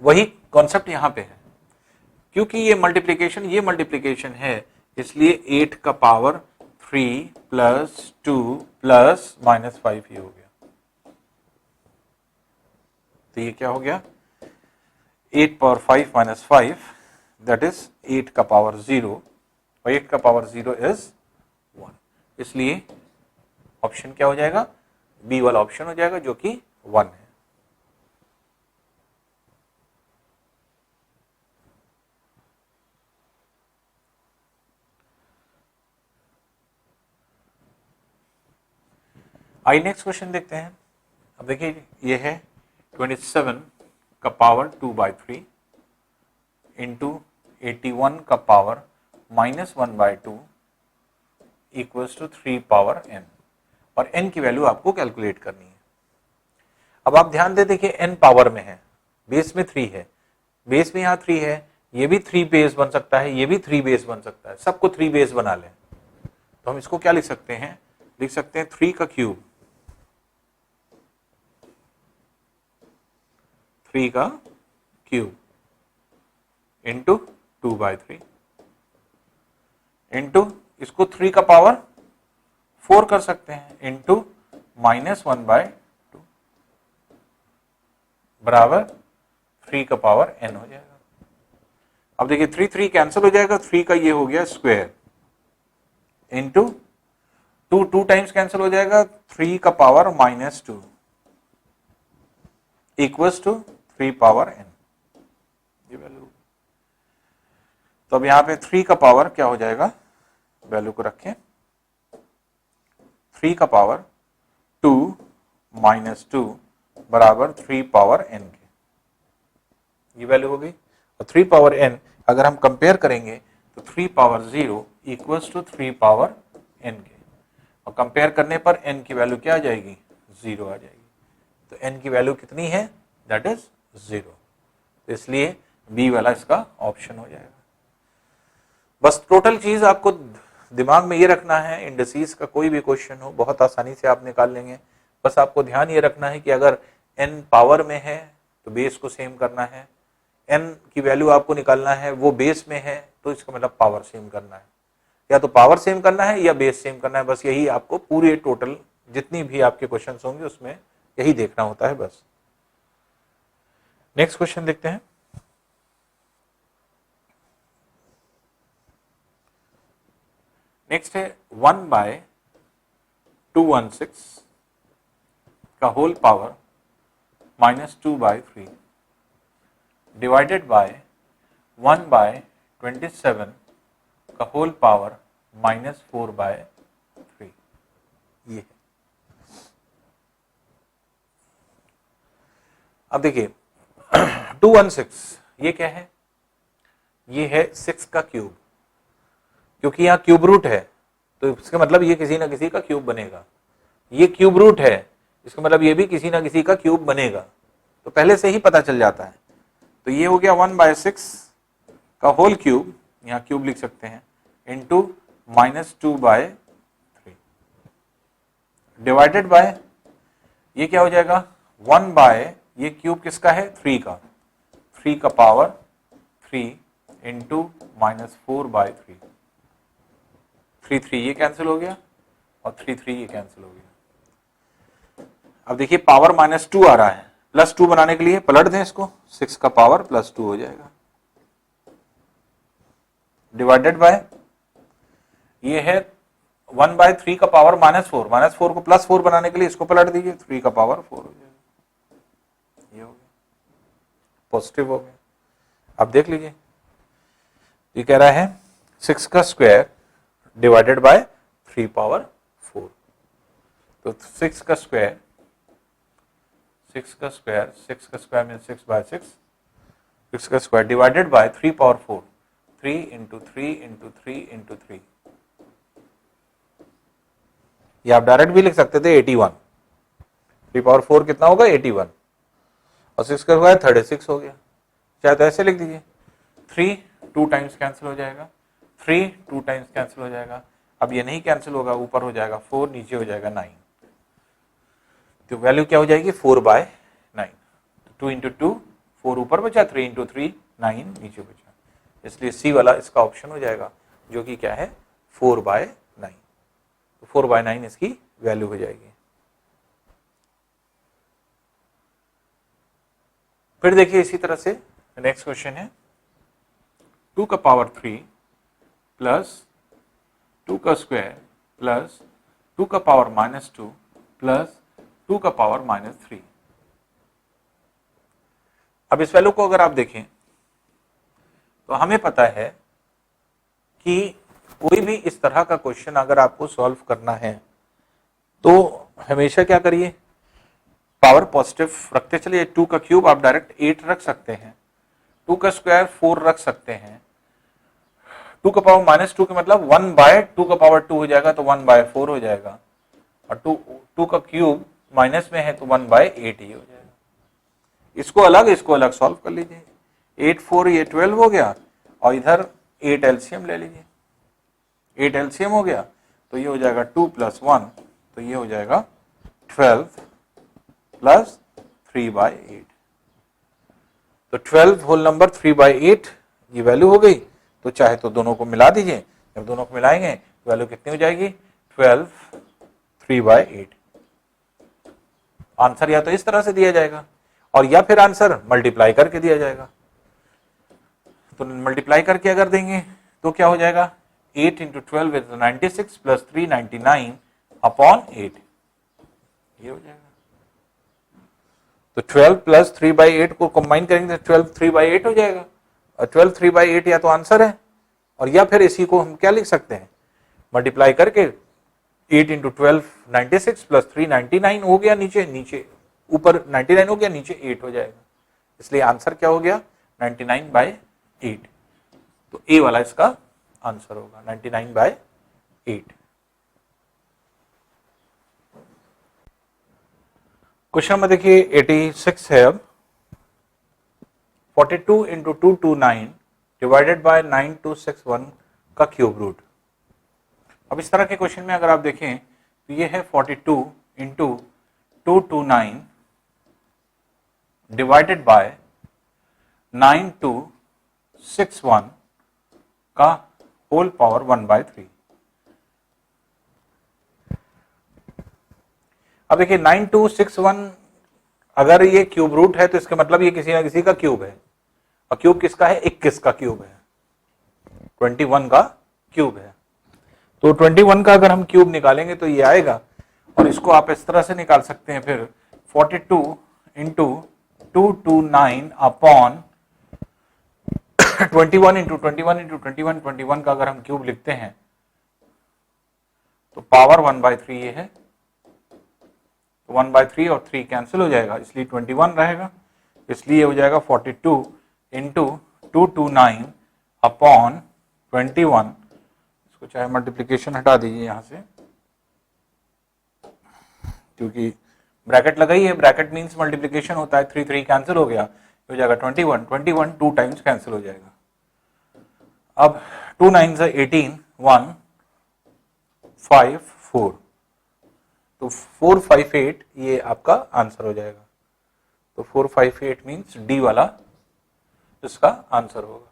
वही कॉन्सेप्ट यहां पे है, क्योंकि ये मल्टीप्लिकेशन है इसलिए 8 का पावर 3 प्लस 2 प्लस -5 ये हो गया। तो ये क्या हो गया, 8 पावर 5 माइनस 5 दैट इज 8 का पावर 0 और 8 का पावर 0 इज 1, इसलिए ऑप्शन क्या हो जाएगा, बी वाला ऑप्शन हो जाएगा जो कि 1 है। आइए नेक्स्ट क्वेश्चन देखते हैं। अब देखिए ये है 27 का पावर 2/3 इंटू 81 का power -1/2 equals to 3 power n, और n की वैल्यू आपको कैलकुलेट करनी है। अब आप ध्यान दे, देखिए n पावर में है, बेस में 3 है, बेस में यहाँ 3 है, ये भी 3 बेस बन सकता है, ये भी 3 बेस बन सकता है, सबको 3 बेस बना लें तो हम इसको क्या लिख सकते हैं, लिख सकते हैं 3 का क्यूब, 3 का क्यूब इंटू 2/3 इंटू इसको 3 का पावर 4 कर सकते हैं इंटू -1/2 बराबर 3 का पावर n हो जाएगा। अब देखिए 3 कैंसिल हो जाएगा, 3 का ये हो गया स्क्वायर इंटू 2 टाइम्स कैंसिल हो जाएगा, 3 का power -2 equals to 3 power n, ये वैल्यू। तो अब यहां पे 3 का पावर क्या हो जाएगा, वैल्यू को रखें, 3 का पावर 2 -2 बराबर 3 पावर n के, ये वैल्यू हो गई। और 3 पावर n अगर हम कंपेयर करेंगे तो 3 power 0 equals to 3 power n के, और कंपेयर करने पर n की वैल्यू क्या आ जाएगी, 0 आ जाएगी। तो n की वैल्यू कितनी है, दैट इज 0, तो इसलिए बी वाला इसका ऑप्शन हो जाएगा। बस टोटल चीज आपको दिमाग में ये रखना है, इंडिसेस का कोई भी क्वेश्चन हो बहुत आसानी से आप निकाल लेंगे। बस आपको ध्यान ये रखना है कि अगर n पावर में है तो बेस को सेम करना है, n की वैल्यू आपको निकालना है वो बेस में है तो इसका मतलब पावर सेम करना है, या तो पावर सेम करना है या बेस सेम करना है, बस यही आपको पूरे टोटल जितनी भी आपके क्वेश्चन होंगे उसमें यही देखना होता है बस। नेक्स्ट क्वेश्चन देखते हैं। नेक्स्ट है 1/216 का होल पावर -2/3 डिवाइडेड बाय 1/27 का होल पावर -4/3, ये है। अब देखिए 216 ये क्या है, ये है 6 का क्यूब, क्योंकि यहाँ क्यूब रूट है तो इसका मतलब ये किसी ना किसी का क्यूब बनेगा, ये क्यूब रूट है इसका मतलब ये भी किसी ना किसी का क्यूब बनेगा, तो पहले से ही पता चल जाता है। तो ये हो गया 1/6 का होल क्यूब, यहाँ क्यूब लिख सकते हैं, इंटू -2/3 डिवाइडेड बाय ये क्या हो जाएगा 1 बाय ये क्यूब किसका है 3 का, 3 का पावर 3 इंटू -4/3, 3 ये कैंसिल हो गया और 3 ये कैंसिल हो गया। अब देखिए पावर -2 आ रहा है, +2 बनाने के लिए पलट दें इसको, 6 का पावर +2 हो जाएगा, डिवाइडेड बाय ये है 1/3 का पावर -4 को +4 बनाने के लिए इसको पलट दीजिए, 3 का पावर 4 हो जाएगा, ये हो गया। पॉजिटिव हो गया। अब देख लीजिए, ये कह रहा है 6 का स्क्वायर डिवाइडेड बाय 3 पावर 4। तो 6 का स्क्वायर मीन 6 बाय 6, 6 का square divided by 3 power 4, 3 into 3 into 3 into 3। ये आप डायरेक्ट भी लिख सकते थे 81। 3 पावर 4 कितना होगा 81, और 6 का स्क्वायर 36 हो गया। चाहे तो ऐसे लिख दीजिए, 3 2 टाइम्स कैंसिल हो जाएगा, 3 2 टाइम्स कैंसिल हो जाएगा। अब ये नहीं कैंसिल होगा, ऊपर हो जाएगा 4, नीचे हो जाएगा 9। तो वैल्यू क्या हो जाएगी 4/9। 2 इंटू 2 4 ऊपर बचा, 3 इंटू 3 9 नीचे बचा, इसलिए सी वाला इसका ऑप्शन हो जाएगा, जो कि क्या है 4/9। तो 4/9 इसकी वैल्यू हो जाएगी। फिर देखिए इसी तरह से नेक्स्ट क्वेश्चन है 2 का पावर 3 प्लस 2 का स्क्वायर प्लस 2 का पावर -2 प्लस 2 का पावर -3। अब इस वैल्यू को अगर आप देखें तो हमें पता है कि कोई भी इस तरह का क्वेश्चन अगर आपको सॉल्व करना है तो हमेशा क्या करिए, पावर पॉजिटिव रखते चलिए। 2 का क्यूब आप डायरेक्ट 8 रख सकते हैं, 2 का स्क्वायर 4 रख सकते हैं, 2 का पावर -2 का मतलब 1/2 का पावर 2 हो जाएगा, तो 1/4 हो जाएगा, और 2 का क्यूब माइनस में है तो 1/8 ही हो जाएगा। इसको अलग सॉल्व कर लीजिए। 8 4 ये 12 हो गया, और इधर 8 एलसीएम ले लीजिए, 8 एलसीएम हो गया, तो ये हो जाएगा 2 + 1, तो ये हो जाएगा 12 + 3/8। तो 12 होल नंबर 3/8 ये वैल्यू हो गई। तो चाहे तो दोनों को मिला दीजिए, जब दोनों को मिलाएंगे तो वैल्यू कितनी हो जाएगी 12 3/8। आंसर या तो इस तरह से दिया जाएगा, और या फिर आंसर मल्टीप्लाई करके दिया जाएगा। तो मल्टीप्लाई करके अगर देंगे तो क्या हो जाएगा 8 × 12 इज 96 + 3 99/8, ये हो जाएगा। तो 12 + 3/8 को कंबाइन करेंगे तो 12 3/8 हो जाएगा, और 12 3/8 या तो आंसर है, और या फिर इसी को हम क्या लिख सकते हैं मल्टीप्लाई करके 8 × 12 96 + 3 99 हो गया, नीचे ऊपर 99 हो गया, नीचे 8 हो जाएगा, इसलिए आंसर क्या हो गया 99/8। तो ए वाला इसका आंसर होगा 99/8। क्वेश्चन नंबर देखिए 86 है। अब 42 × 229 डिवाइडेड बाय 9261 का क्यूब रूट। अब इस तरह के क्वेश्चन में अगर आप देखें तो ये है 42 × 229 डिवाइडेड बाय 9261 का होल पावर 1/3। अब देखिए 9261 अगर ये क्यूब रूट है तो इसका मतलब ये किसी ना किसी का क्यूब है, और क्यूब किसका है 21 का क्यूब है, 21 का क्यूब है। तो 21 का अगर हम क्यूब निकालेंगे तो ये आएगा, और इसको आप इस तरह से निकाल सकते हैं फिर 42 × 229 अपॉन 21 × 21 × 21 21 का अगर हम क्यूब लिखते हैं तो पावर 1/3 ये है, तो 1/3 और 3 कैंसिल हो जाएगा, इसलिए 21 रहेगा, इसलिए हो जाएगा 42 × 229 अपॉन 21। इसको चाहे मल्टीप्लिकेशन हटा दीजिए यहां से, क्योंकि ब्रैकेट लगाई है, ब्रैकेट मींस मल्टीप्लिकेशन होता है, 3 3 कैंसिल हो गया, हो जाएगा 21 21 2 टाइम्स कैंसिल हो जाएगा। अब 2 9 से 18 1 5 4, तो 458 ये आपका आंसर हो जाएगा। तो 458 मींस डी वाला इसका आंसर होगा।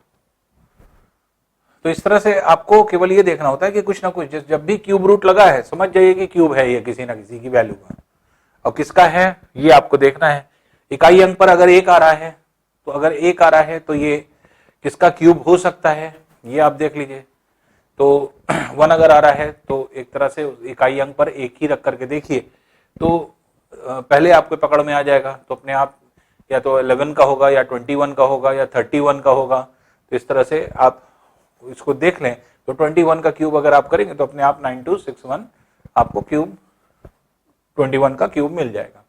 तो इस तरह से आपको केवल ये देखना होता है कि कुछ ना कुछ जब भी क्यूब रूट लगा है समझ जाइए कि क्यूब है ये किसी ना किसी की वैल्यू का, और किसका है ये आपको देखना है। इकाई अंक पर अगर 1 आ रहा है तो अगर 1 आ रहा है तो ये किसका क्यूब हो सकता है ये आप देख लीजिए। तो 1 अगर आ रहा है तो एक तरह से इकाई अंक पर 1 ही रख करके देखिए, तो पहले आपको पकड़ में आ जाएगा, तो अपने आप या तो 11 का होगा या 21 का होगा या 31 का होगा। तो इस तरह से आप इसको देख लें, तो 21 का क्यूब अगर आप करेंगे तो अपने आप 9261 आपको क्यूब 21 का क्यूब मिल जाएगा।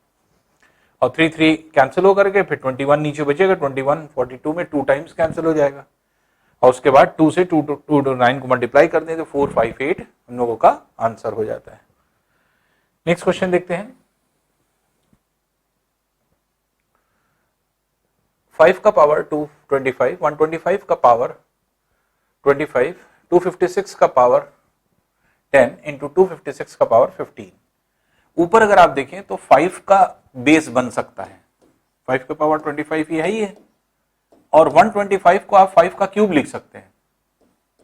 और 3 3 कैंसिल होकर के फिर 21 नीचे बचेगा, 21 42 में 2 टाइम्स कैंसिल हो जाएगा, और उसके बाद 2 से 2 to 9 को मल्टीप्लाई कर दें तो 458 हम लोगों का आंसर हो जाता है। नेक्स्ट क्वेश्चन देखते हैं। 5 का पावर 225, 125 का पावर 25, 256 का पावर 10 इंटू 256 का पावर 15। ऊपर अगर आप देखें तो 5 का बेस बन सकता है, 5 का पावर 25 ये है ही है, और 125 को आप 5 का क्यूब लिख सकते हैं।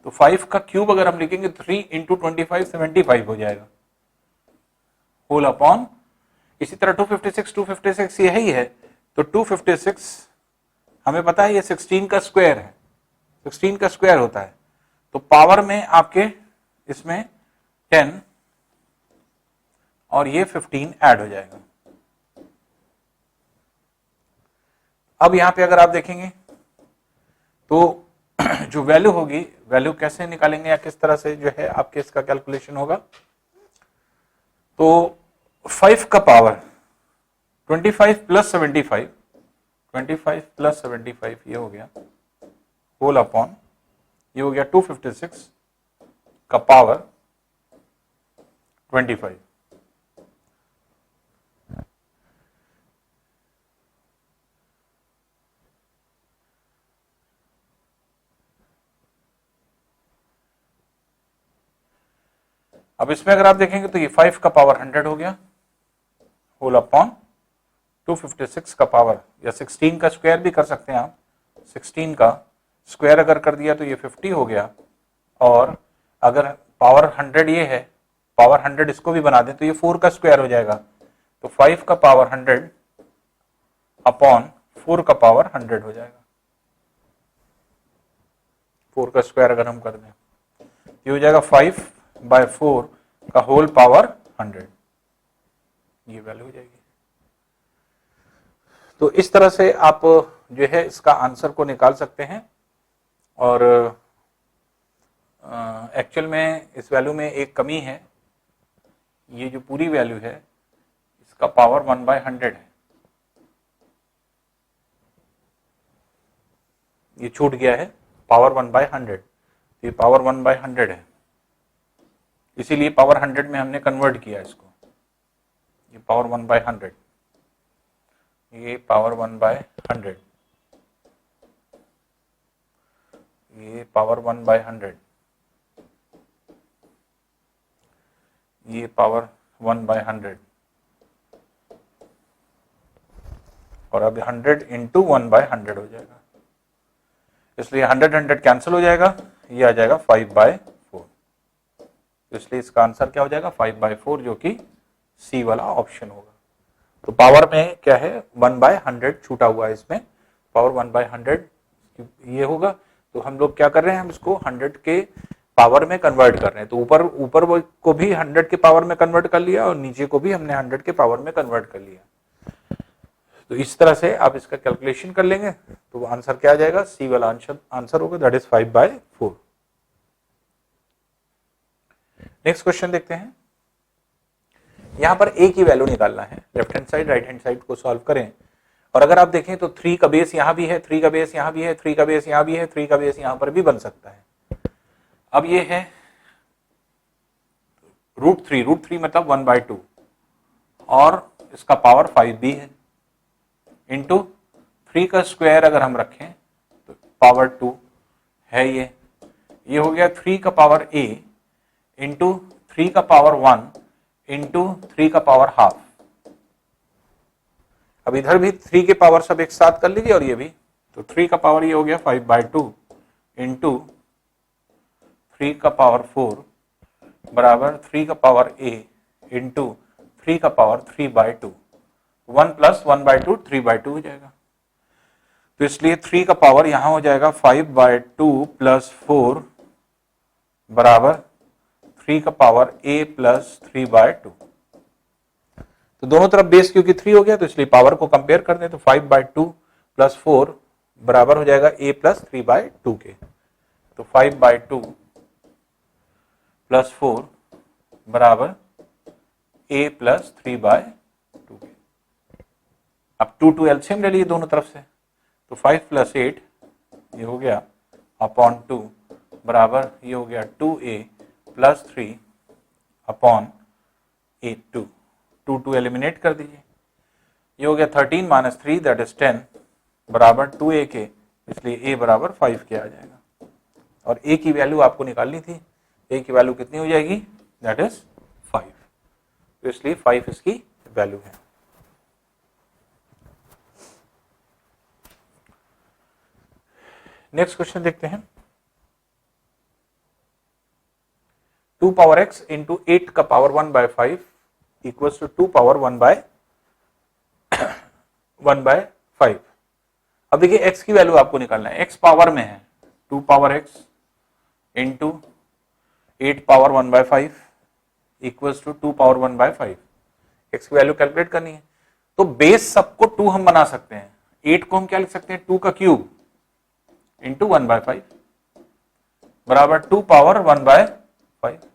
तो 5 का क्यूब अगर हम लिखेंगे 3 इंटू 25 75 हो जाएगा होल अपॉन, इसी तरह 256 ये है ही है, तो 256 हमें पता है ये 16 का स्क्वायर है, 16 का स्क्वायर होता है, तो पावर में आपके इसमें 10 और ये 15 ऐड हो जाएगा। अब यहां पे अगर आप देखेंगे तो जो वैल्यू होगी, वैल्यू कैसे निकालेंगे या किस तरह से जो है आपके इसका कैलकुलेशन होगा, तो 5 का पावर 25 प्लस 75, 25 प्लस 75 ये हो गया होल अपॉन, ये हो गया 256 का पावर 25। अब इसमें अगर आप देखेंगे तो ये 5 का पावर 100 हो गया होल अपॉन 256 का पावर, या 16 का स्क्वायर भी कर सकते हैं आप, 16 का स्क्वायर अगर कर दिया तो ये 50 हो गया, और अगर पावर 100 ये है, पावर 100 इसको भी बना दें तो ये 4 का स्क्वायर हो जाएगा, तो 5 का पावर 100 अपॉन 4 का पावर 100 हो जाएगा। 4 का स्क्वायर अगर हम कर दें ये हो जाएगा 5/4 का होल पावर 100, ये वैल्यू हो जाएगी। तो इस तरह से आप जो है इसका आंसर को निकाल सकते हैं, और एक्चुअल में इस वैल्यू में एक कमी है, ये जो पूरी वैल्यू है इसका पावर 1/100 है, ये छूट गया है पावर 1/100, ये पावर 1/100 है, इसीलिए पावर 100 में हमने कन्वर्ट किया इसको, ये पावर 1/100, ये पावर 1/100, ये पावर 1/100, ये पावर 1/100, और अब 100 इंटू 1/100 हो जाएगा, इसलिए 100 कैंसिल हो जाएगा, ये आ जाएगा 5/4, इसलिए इसका आंसर क्या हो जाएगा 5/4, जो कि सी वाला ऑप्शन होगा। तो पावर में क्या है 1/100 छूटा हुआ है, इसमें पावर 1/100 ये होगा, तो हम लोग क्या कर रहे हैं, हम इसको 100 के पावर में कन्वर्ट कर रहे हैं, तो ऊपर को भी 100 के पावर में कन्वर्ट कर लिया और नीचे को भी हमने 100 के पावर में कन्वर्ट कर लिया। तो इस तरह से आप इसका कैलकुलेशन कर लेंगे तो आंसर क्या आ जाएगा, सी वाला आंसर होगा, दैट इज 5/4। नेक्स्ट क्वेश्चन देखते हैं। यहां पर ए की वैल्यू निकालना है, left hand side right hand side को सॉल्व करें, और अगर आप देखें तो 3 का बेस यहां भी है, 3 का बेस यहां भी है, 3 का बेस यहां भी है, 3 का बेस यहां पर भी बन सकता है। अब ये है √3 मतलब 1/2, और इसका पावर 5 भी है, इंटू 3 का स्क्वायर अगर हम रखें तो पावर 2 है, ये हो गया 3 का पावर a इंटू 3 का पावर 1 इंटू 3 का पावर हाफ। अब इधर भी 3 के पावर सब एक साथ कर लीजिए, और ये भी, तो 3 का पावर ये हो गया 5/2 इंटू 3 का पावर 4 बराबर 3 का पावर a इंटू 3 का पावर 3/2, 1 प्लस 1/2 3/2 हो जाएगा, तो इसलिए 3 का पावर यहां हो जाएगा 5/2 प्लस 4 बराबर 3 का पावर a प्लस 3/2। तो दोनों तरफ बेस क्योंकि 3 हो गया तो इसलिए पावर को कंपेयर कर दें, तो 5/2 प्लस 4 बराबर हो जाएगा a प्लस 3/2 के। तो 5/2 प्लस 4 बराबर a प्लस 3/2 के। अब 2 एलसीएम ले लिए दोनों तरफ से, तो 5 प्लस 8 ये हो गया अपॉन 2 बराबर ये हो गया 2a प्लस 3 अपॉन 8 2 एलिमिनेट कर दीजिए, ये हो गया 13 माइनस 3 दैट इज 10 बराबर 2a के, इसलिए a बराबर 5 के आ जाएगा। और a की वैल्यू आपको निकालनी थी, a की वैल्यू कितनी हो जाएगी, दैट इज 5, तो इसलिए 5 इसकी वैल्यू है। नेक्स्ट क्वेश्चन देखते हैं। 2 पावर x इंटू 8 का पावर 1/5 इक्वल्स टू 2 पावर 1/5। अब देखिए x की वैल्यू आपको निकालना है, x पावर में है, 2 power x into 8 power 1/5 equals to 2 power 1/5। x की वैल्यू कैलकुलेट करनी है, तो बेस सबको 2 हम बना सकते हैं, 8 को हम क्या लिख सकते हैं, 2 का क्यूब इंटू 1/5 बराबर 2 पावर 1/5,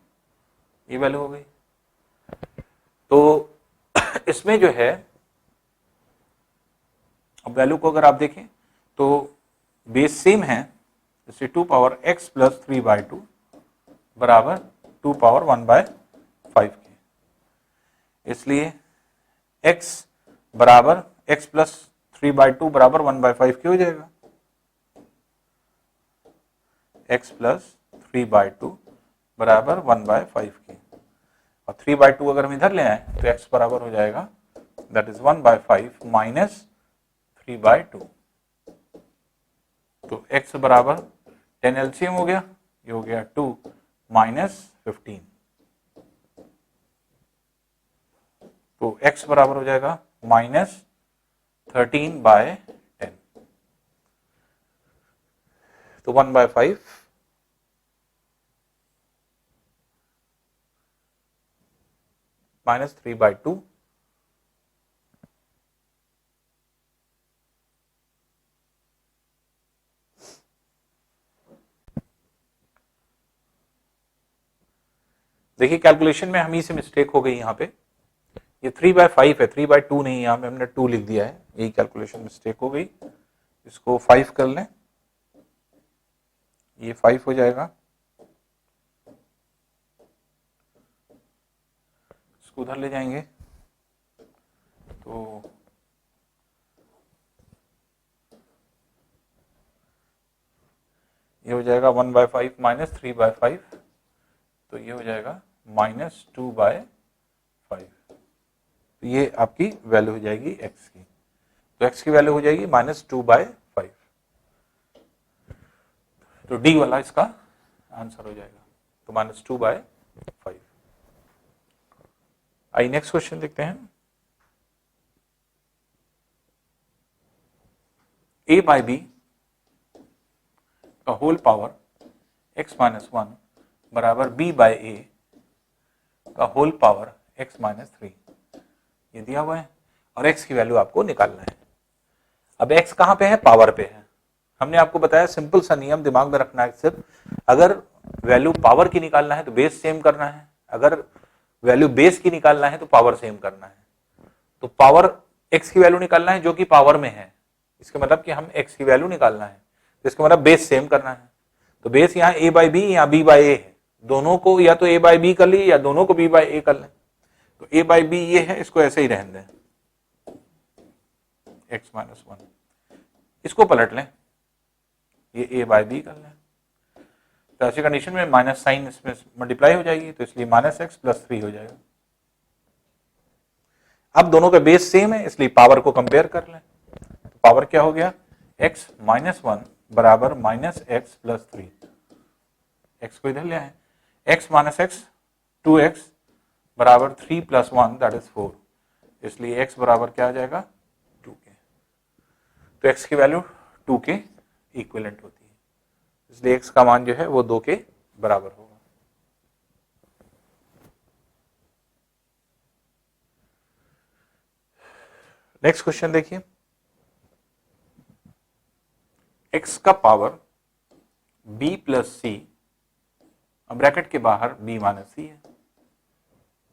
ये वैल्यू हो गई। तो इसमें जो है अब वैल्यू को अगर आप देखें तो बेस सेम है, जैसे 2 पावर x प्लस 3/2 बराबर 2 पावर 1/5 के, इसलिए x बराबर x प्लस 3/2 बराबर 1/5 के हो जाएगा, x प्लस 3/2 बराबर 1/5 के, और 3/2 अगर हम इधर ले आए तो x बराबर हो जाएगा दैट इज 1/5 माइनस 3/2, तो x बराबर 10 एलसीएम हो गया, ये हो गया 2 माइनस 15, तो x बराबर हो जाएगा माइनस 13/10, तो 1/5 माइनस 3/2 देखिए कैलकुलेशन में हम ही से मिस्टेक हो गई, यहाँ पे ये 3/5 है, 3/2 नहीं, यहाँ पे हमने 2 लिख दिया है, यही कैलकुलेशन मिस्टेक हो गई। इसको 5 कर लें, ये 5 हो जाएगा, इसको उधर ले जाएंगे तो ये हो जाएगा 1/5 माइनस 3/5, तो ये हो जाएगा माइनस 2/5, तो ये आपकी वैल्यू हो जाएगी x की, तो x की वैल्यू हो जाएगी माइनस 2/5, तो D वाला इसका आंसर हो जाएगा, तो माइनस 2/5। आइए नेक्स्ट क्वेश्चन देखते हैं। a/b का होल पावर x माइनस 1 बराबर b/a का होल पावर x माइनस 3, ये दिया हुआ है और x की वैल्यू आपको निकालना है। अब x कहां पे है, पावर पे है। हमने आपको बताया सिंपल सा नियम दिमाग में रखना है, सिर्फ अगर वैल्यू पावर की निकालना है तो बेस सेम करना है, अगर वैल्यू बेस की निकालना है तो पावर सेम करना है। तो पावर x की वैल्यू निकालना है जो कि पावर में है, इसका मतलब कि हम x की वैल्यू निकालना है, तो इसका मतलब बेस सेम करना है। तो बेस यहाँ a/b या b/a है, दोनों को या तो a/b कर ली या दोनों को b/a कर लें, तो a/b ये है, इसको ऐसे ही रहने दें, x माइनस 1, इसको पलट लें, ये a/b कर लें, तो ऐसी कंडीशन में माइनस साइन इसमें मल्टीप्लाई हो जाएगी, तो इसलिए माइनस x प्लस 3 हो जाएगा। अब दोनों का बेस सेम है इसलिए पावर को कंपेयर कर लें, तो पावर क्या हो गया, x माइनस 1 बराबर माइनस x प्लस 3, x को इधर ले आए, x माइनस x 2x बराबर 3 प्लस 1 दैट इज 4, इसलिए x बराबर क्या आ जाएगा 2 के, तो x की वैल्यू 2 के इक्विवेलेंट होती है, इसलिए x का मान जो है वो 2 के बराबर होगा। नेक्स्ट क्वेश्चन देखिए, x का पावर b प्लस सी, ब्रैकेट के बाहर b माइनस सी है।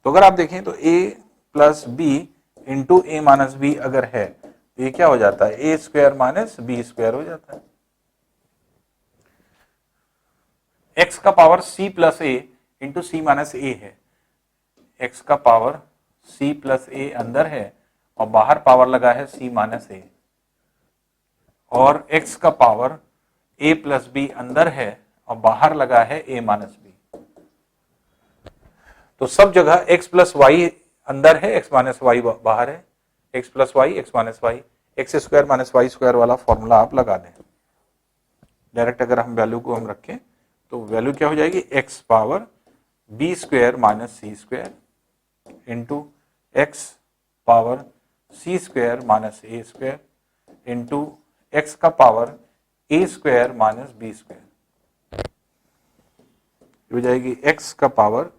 तो अगर आप देखें तो a plus B into A minus B अगर है तो ये क्या हो जाता है, A square minus B square हो जाता है। x का power c plus A into C minus A है, x का पावर c प्लस ए अंदर है और बाहर पावर लगा है c माइनस ए, और x का पावर a प्लस बी अंदर है और बाहर लगा है a माइनस बी। तो सब जगह x प्लस वाई अंदर है, x माइनस वाई बाहर है, x plus y x minus y, x square minus y square वाला फॉर्मूला आप लगा दें। डायरेक्ट अगर हम वैल्यू को हम रखें तो वैल्यू क्या हो जाएगी, x power B square minus C square into X power C square minus A square into X का power A square minus B square हो जाएगी, x का power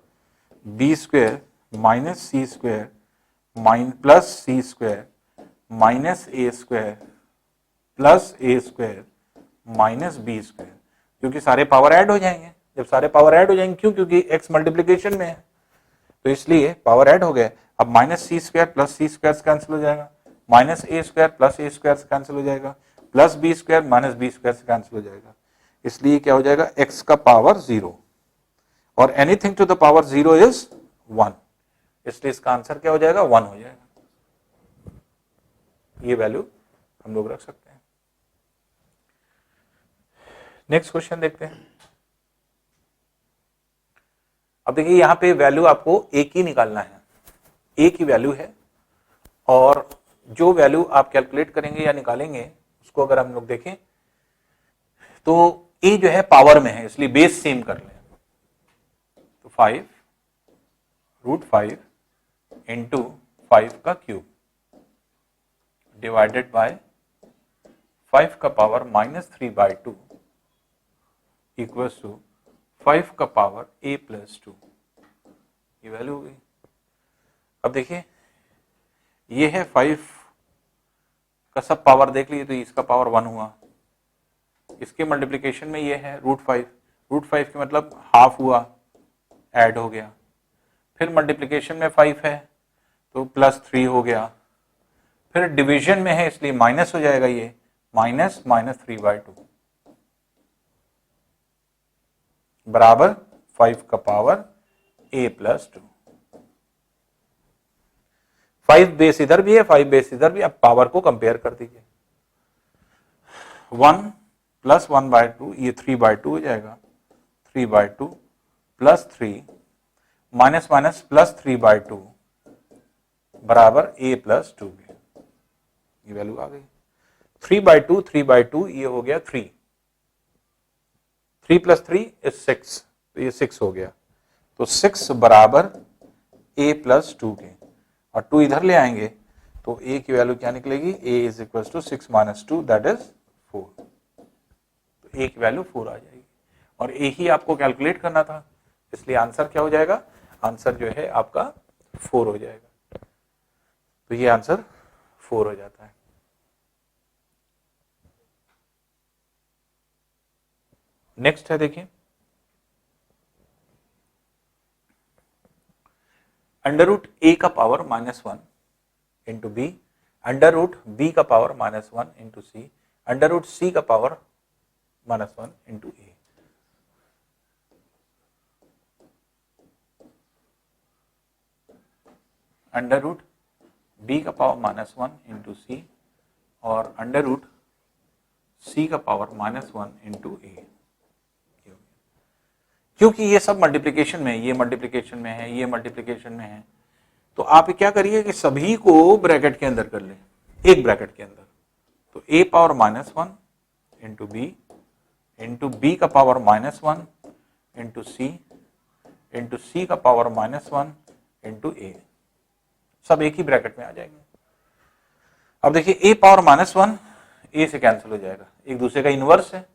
B square minus C square plus C square minus A square plus A square minus B square, क्योंकि सारे power add हो जाएंगे। जब सारे पावर ऐड हो जाएंगे, क्यों, क्योंकि x मल्टीप्लीकेशन में है तो इसलिए पावर ऐड हो गए। अब minus C square plus C square cancel हो जाएगा, minus A square plus A square cancel हो जाएगा, plus B square minus B square से कैंसिल हो जाएगा। इसलिए क्या हो जाएगा, x का पावर 0 और anything to the power 0 is 1, इसलिए इसका आंसर क्या हो जाएगा, 1 हो जाएगा। ये वैल्यू हम लोग रख सकते हैं। नेक्स्ट क्वेश्चन देखते हैं। अब देखिए यहां पे वैल्यू आपको एक ही निकालना है, एक ही वैल्यू है, और जो वैल्यू आप कैलकुलेट करेंगे या निकालेंगे उसको अगर हम लोग देखें तो ए जो है पावर में है, इसलिए बेस सेम कर लें। तो 5√5 इंटू 5 का क्यूब डिवाइडेड बाय 5 का पावर -3/2 इक्वल्स टू 5 का पावर a प्लस 2, ये वैल्यू हो गई। अब देखिए ये है 5 का सब पावर देख लीजिए तो इसका पावर 1 हुआ, इसके मल्टीप्लिकेशन में ये है √5, √5 के मतलब हाफ हुआ, ऐड हो गया, फिर मल्टीप्लिकेशन में 5 है तो +3 हो गया, फिर डिवीजन में है इसलिए माइनस हो जाएगा, ये -3/2 बराबर 5 का पावर a प्लस 2। 5 बेस इधर भी है, 5 बेस इधर भी, अब पावर को कंपेयर कर दीजिए, 1 + 1/2 ये 3/2 हो जाएगा, 3/2 + 3 माइनस +3/2 बराबर a प्लस 2 के, ये वैल्यू आ गई। 3/2 ये हो गया 3 + 3 is 6, तो ये 6 हो गया, तो 6 बराबर a प्लस 2 के, और 2 इधर ले आएंगे तो a की वैल्यू क्या निकलेगी, a is equal to 6 - 2 that is 4, तो a की वैल्यू 4 आ जाएगी, और a ही आपको कैलकुलेट करना था, इसलिए आंसर क्या हो जाएगा, आंसर जो है आपका 4 हो जाएगा, तो ये आंसर 4 हो जाता है। नेक्स्ट है देखिए, √a का पावर -1 इंटू बी, √b का पावर -1 इंटू सी, √c का पावर -1 इंटू ए। √b का पावर -1 इंटू सी और √c का पावर -1 इंटू ए, क्योंकि ये सब मल्टीप्लिकेशन में है, ये मल्टीप्लिकेशन में है, ये मल्टीप्लिकेशन में है, तो आप क्या करिए कि सभी को ब्रैकेट के अंदर कर लें, एक ब्रैकेट के अंदर, तो a पावर -1 इंटू बी का पावर -1 इंटू सी का पावर -1 इंटू ए, सब एक ही ब्रैकेट में आ जाएंगे। अब देखिए a पावर -1 a से कैंसिल हो जाएगा, एक दूसरे का इनवर्स है,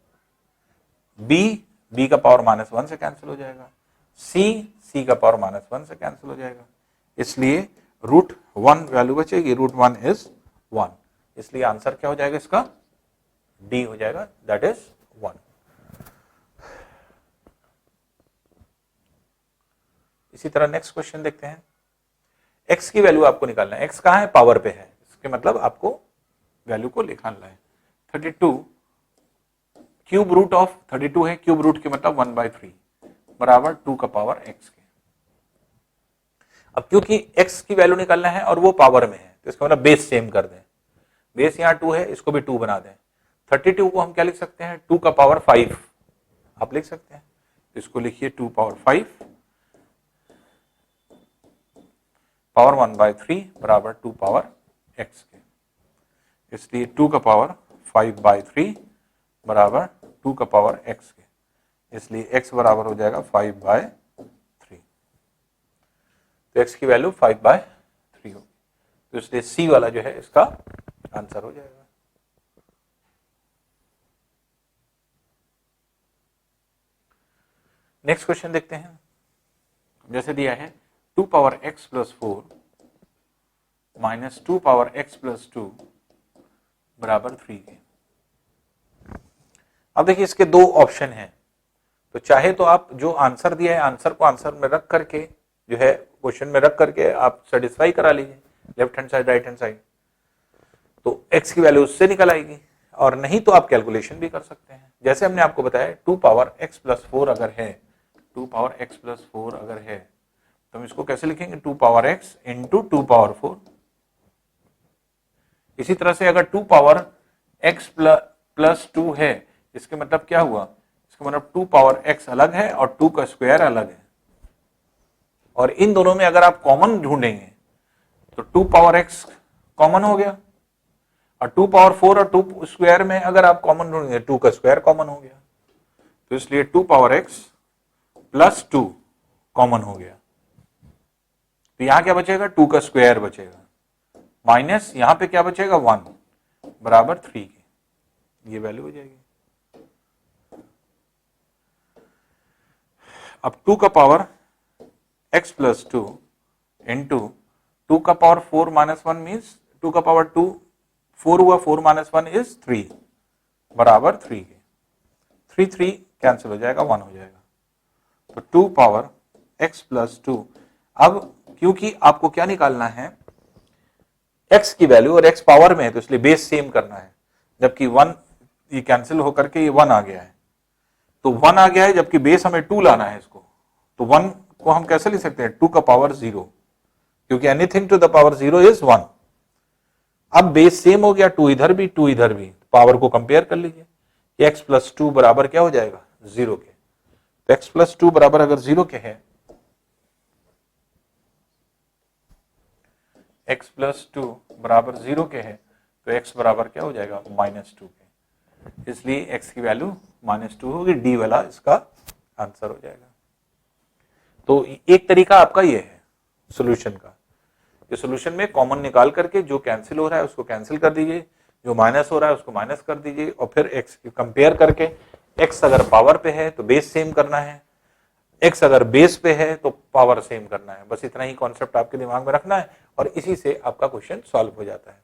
b का पावर -1 से कैंसिल हो जाएगा, c का पावर -1 से कैंसिल हो जाएगा, इसलिए √1 वैल्यू बचेगी, √1 इज 1, इसलिए आंसर क्या हो जाएगा इसका, डी हो जाएगा, दैट इज 1। इसी तरह नेक्स्ट क्वेश्चन देखते हैं। x की वैल्यू आपको निकालना है, x कहाँ है, पावर पे है, इसके मतलब आपको वैल्यू को निकालना है। 32 क्यूब रूट ऑफ 32 है, क्यूब रूट के मतलब 1/3 बराबर 2 का पावर x के। अब क्योंकि x की वैल्यू निकालना है और वो पावर में है, तो इसका मतलब बेस सेम कर दें, बेस यहाँ 2 है, इसको भी 2 बना दें। 32 को हम क्या लिख सकते हैं, 2 का पावर 5 आप लिख सकते हैं, तो इसको लिखिए 2 पावर 5 पावर 1/3 बराबर 2 पावर x के, इसलिए 2 का पावर 5/3 बराबर 2 का पावर x के, इसलिए x बराबर हो जाएगा 5/3, तो x की वैल्यू 5/3 होगी, तो इसलिए C वाला जो है इसका आंसर हो जाएगा। नेक्स्ट क्वेश्चन देखते हैं। जैसे दिया है 2 power x plus 4 minus 2 power x plus 2 बराबर 3 के। अब देखिए इसके दो ऑप्शन हैं, तो चाहे तो आप जो आंसर दिया है आंसर को आंसर में रख करके जो है क्वेश्चन में रख करके आप सेटिस्फाई करा लीजिए, left hand side right hand side, तो x की वैल्यू उससे निकल आएगी, और नहीं तो आप कैलकुलेशन भी कर सकते हैं। जैसे हमने आपको बताया 2 पावर x प्लस 4 अगर है, 2 पावर x प्लस 4 अगर है, तो हम इसको कैसे लिखेंगे, 2 पावर x इंटू 2 पावर 4। इसी तरह से अगर 2 पावर x प्लस 2 है, इसके मतलब क्या हुआ, इसका मतलब 2 पावर x अलग है और 2 का स्क्वायर अलग है, और इन दोनों में अगर आप कॉमन ढूंढेंगे तो 2 पावर x कॉमन हो गया, और 2 पावर 4 और 2 स्क्वायर में अगर आप कॉमन ढूंढेंगे 2 का स्क्वायर कॉमन हो गया, तो इसलिए 2 पावर x प्लस 2 कॉमन हो गया, तो यहां क्या बचेगा, 2 का स्क्वायर बचेगा, माइनस यहां पे क्या बचेगा 1 बराबर 3 के, ये वैल्यू हो जाएगी। अब 2 का पावर x प्लस 2 इंटू 2 का पावर 4 माइनस 1 मीन्स 2 का पावर 2 4 हुआ, 4 माइनस 1 इज 3 बराबर 3 के, 3 कैंसिल हो जाएगा, 1 हो जाएगा, तो 2 पावर x प्लस 2। अब क्योंकि आपको क्या निकालना है, x की वैल्यू, और x पावर में है तो इसलिए बेस सेम करना है, जबकि 1 ये कैंसिल होकर के ये 1 आ गया है, तो 1 आ गया है जबकि बेस हमें 2 लाना है इसको, तो 1 को हम कैसे लिख सकते हैं, 2 का पावर 0, क्योंकि anything to the power 0 is 1। अब बेस सेम हो गया, 2 इधर भी 2 इधर भी, पावर को कंपेयर कर लीजिए, x प्लस 2 बराबर क्या हो जाएगा 0 के, तो x प्लस 2 बराबर अगर 0 के है, x प्लस 2 बराबर 0 के है, तो x बराबर क्या हो जाएगा -2 के, इसलिए x की वैल्यू -2 होगी, डी वाला इसका आंसर हो जाएगा। तो एक तरीका आपका ये है सॉल्यूशन का, कि सॉल्यूशन में कॉमन निकाल करके जो कैंसिल हो रहा है उसको कैंसिल कर दीजिए, जो माइनस हो रहा है उसको माइनस कर दीजिए, और फिर x कंपेयर करके x अगर पावर पे है तो बेस सेम करना है, x अगर बेस पे है तो पावर सेम करना है, बस इतना ही कॉन्सेप्ट आपके दिमाग में रखना है, और इसी से आपका क्वेश्चन सॉल्व हो जाता है।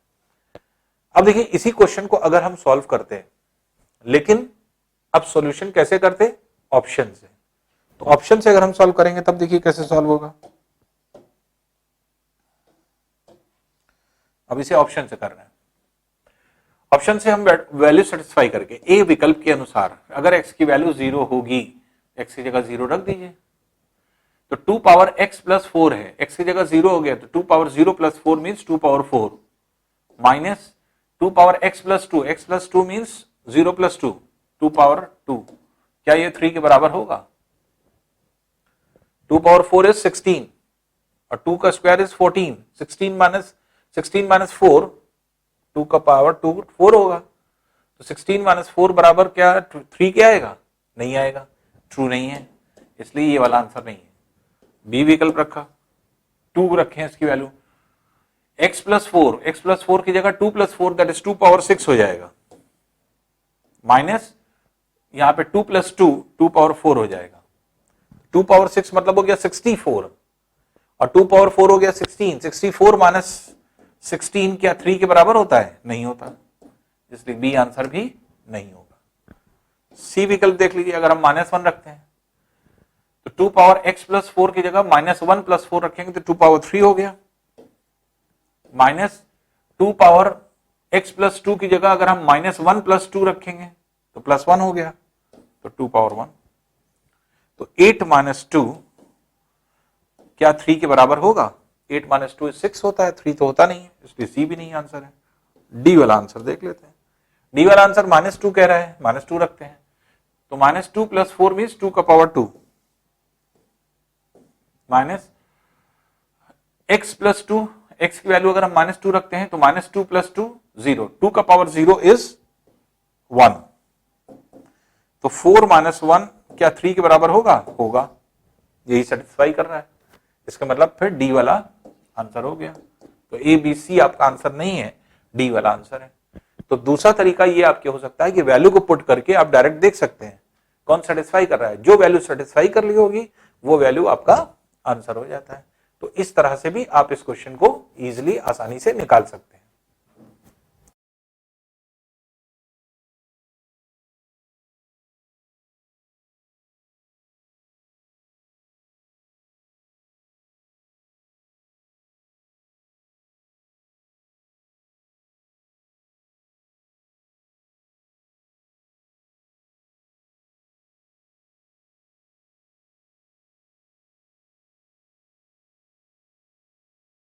अब देखिए इसी क्वेश्चन को अगर हम सॉल्व करते हैं, लेकिन अब सॉल्यूशन कैसे करते, ऑप्शन से, तो ऑप्शन से अगर हम सॉल्व करेंगे तब देखिए कैसे सॉल्व होगा। अब इसे ऑप्शन से कर रहे हैं, ऑप्शन से हम वैल्यू सेटिस्फाई करके ए विकल्प के अनुसार अगर x की वैल्यू 0 होगी, x की जगह 0 रख दीजिए, तो 2 पावर x प्लस 4 है, x की जगह 0 हो गया, तो 2 power 0 plus 4 means 2 power 4 minus 2 power x plus 2 means 0 plus 2, 2 power 2, क्या ये 3 के बराबर होगा, 2 पावर 4 इज 16 और 2 का स्क्वायर इज 14, 16 माइनस 4, 2 का पावर 2 4 होगा, तो 16 माइनस 4 बराबर क्या 3 क्या आएगा, नहीं आएगा, ट्रू नहीं है, इसलिए ये वाला आंसर नहीं है। बी विकल्प रखा, 2 रखे इसकी वैल्यू, x प्लस 4 की जगह 2 प्लस 4 दैट इज 2 पावर 6 हो जाएगा, माइनस यहां पे 2 प्लस 2 पावर 4 हो जाएगा, 2 पावर 6 मतलब हो गया 64, और 2 पावर 4 हो गया 16, 64 माइनस 16 क्या 3 के बराबर होता है? नहीं होता, इसलिए बी आंसर भी नहीं होगा। सी विकल्प देख लीजिए, अगर हम -1 रखते हैं तो 2 पावर x प्लस 4 की जगह -1 प्लस 4 रखेंगे तो 2 पावर 3 हो गया। -2 पावर x प्लस 2 की जगह अगर हम -1 प्लस 2 रखेंगे तो +1 हो गया, तो 2 पावर 1। तो 8 माइनस 2 क्या 3 के बराबर होगा? 8 माइनस 2 6 होता है, 3 तो होता नहीं है, इसलिए सी भी नहीं आंसर है। डी वाला आंसर देख लेते हैं। डी वाला आंसर -2 कह रहा है, -2 रखते हैं तो -2 प्लस 4 मीन्स 2 का power 2 minus x plus 2, x की वैल्यू अगर हम -2 रखते हैं तो -2 प्लस 2 0, 2 का पावर 0 इज 1, तो 4 माइनस 1 क्या 3 के बराबर होगा? होगा, यही सेटिस्फाई कर रहा है, इसका मतलब फिर डी वाला आंसर हो गया। तो ए बी सी आपका आंसर नहीं है, डी वाला आंसर है। तो दूसरा तरीका ये आपके हो सकता है कि वैल्यू को पुट करके आप डायरेक्ट देख सकते हैं कौन सेटिस्फाई कर रहा है, जो वैल्यू सेटिस्फाई कर ली होगी वो वैल्यू आपका आंसर हो जाता है। तो इस तरह से भी आप इस क्वेश्चन को इजीली आसानी से निकाल सकते हैं।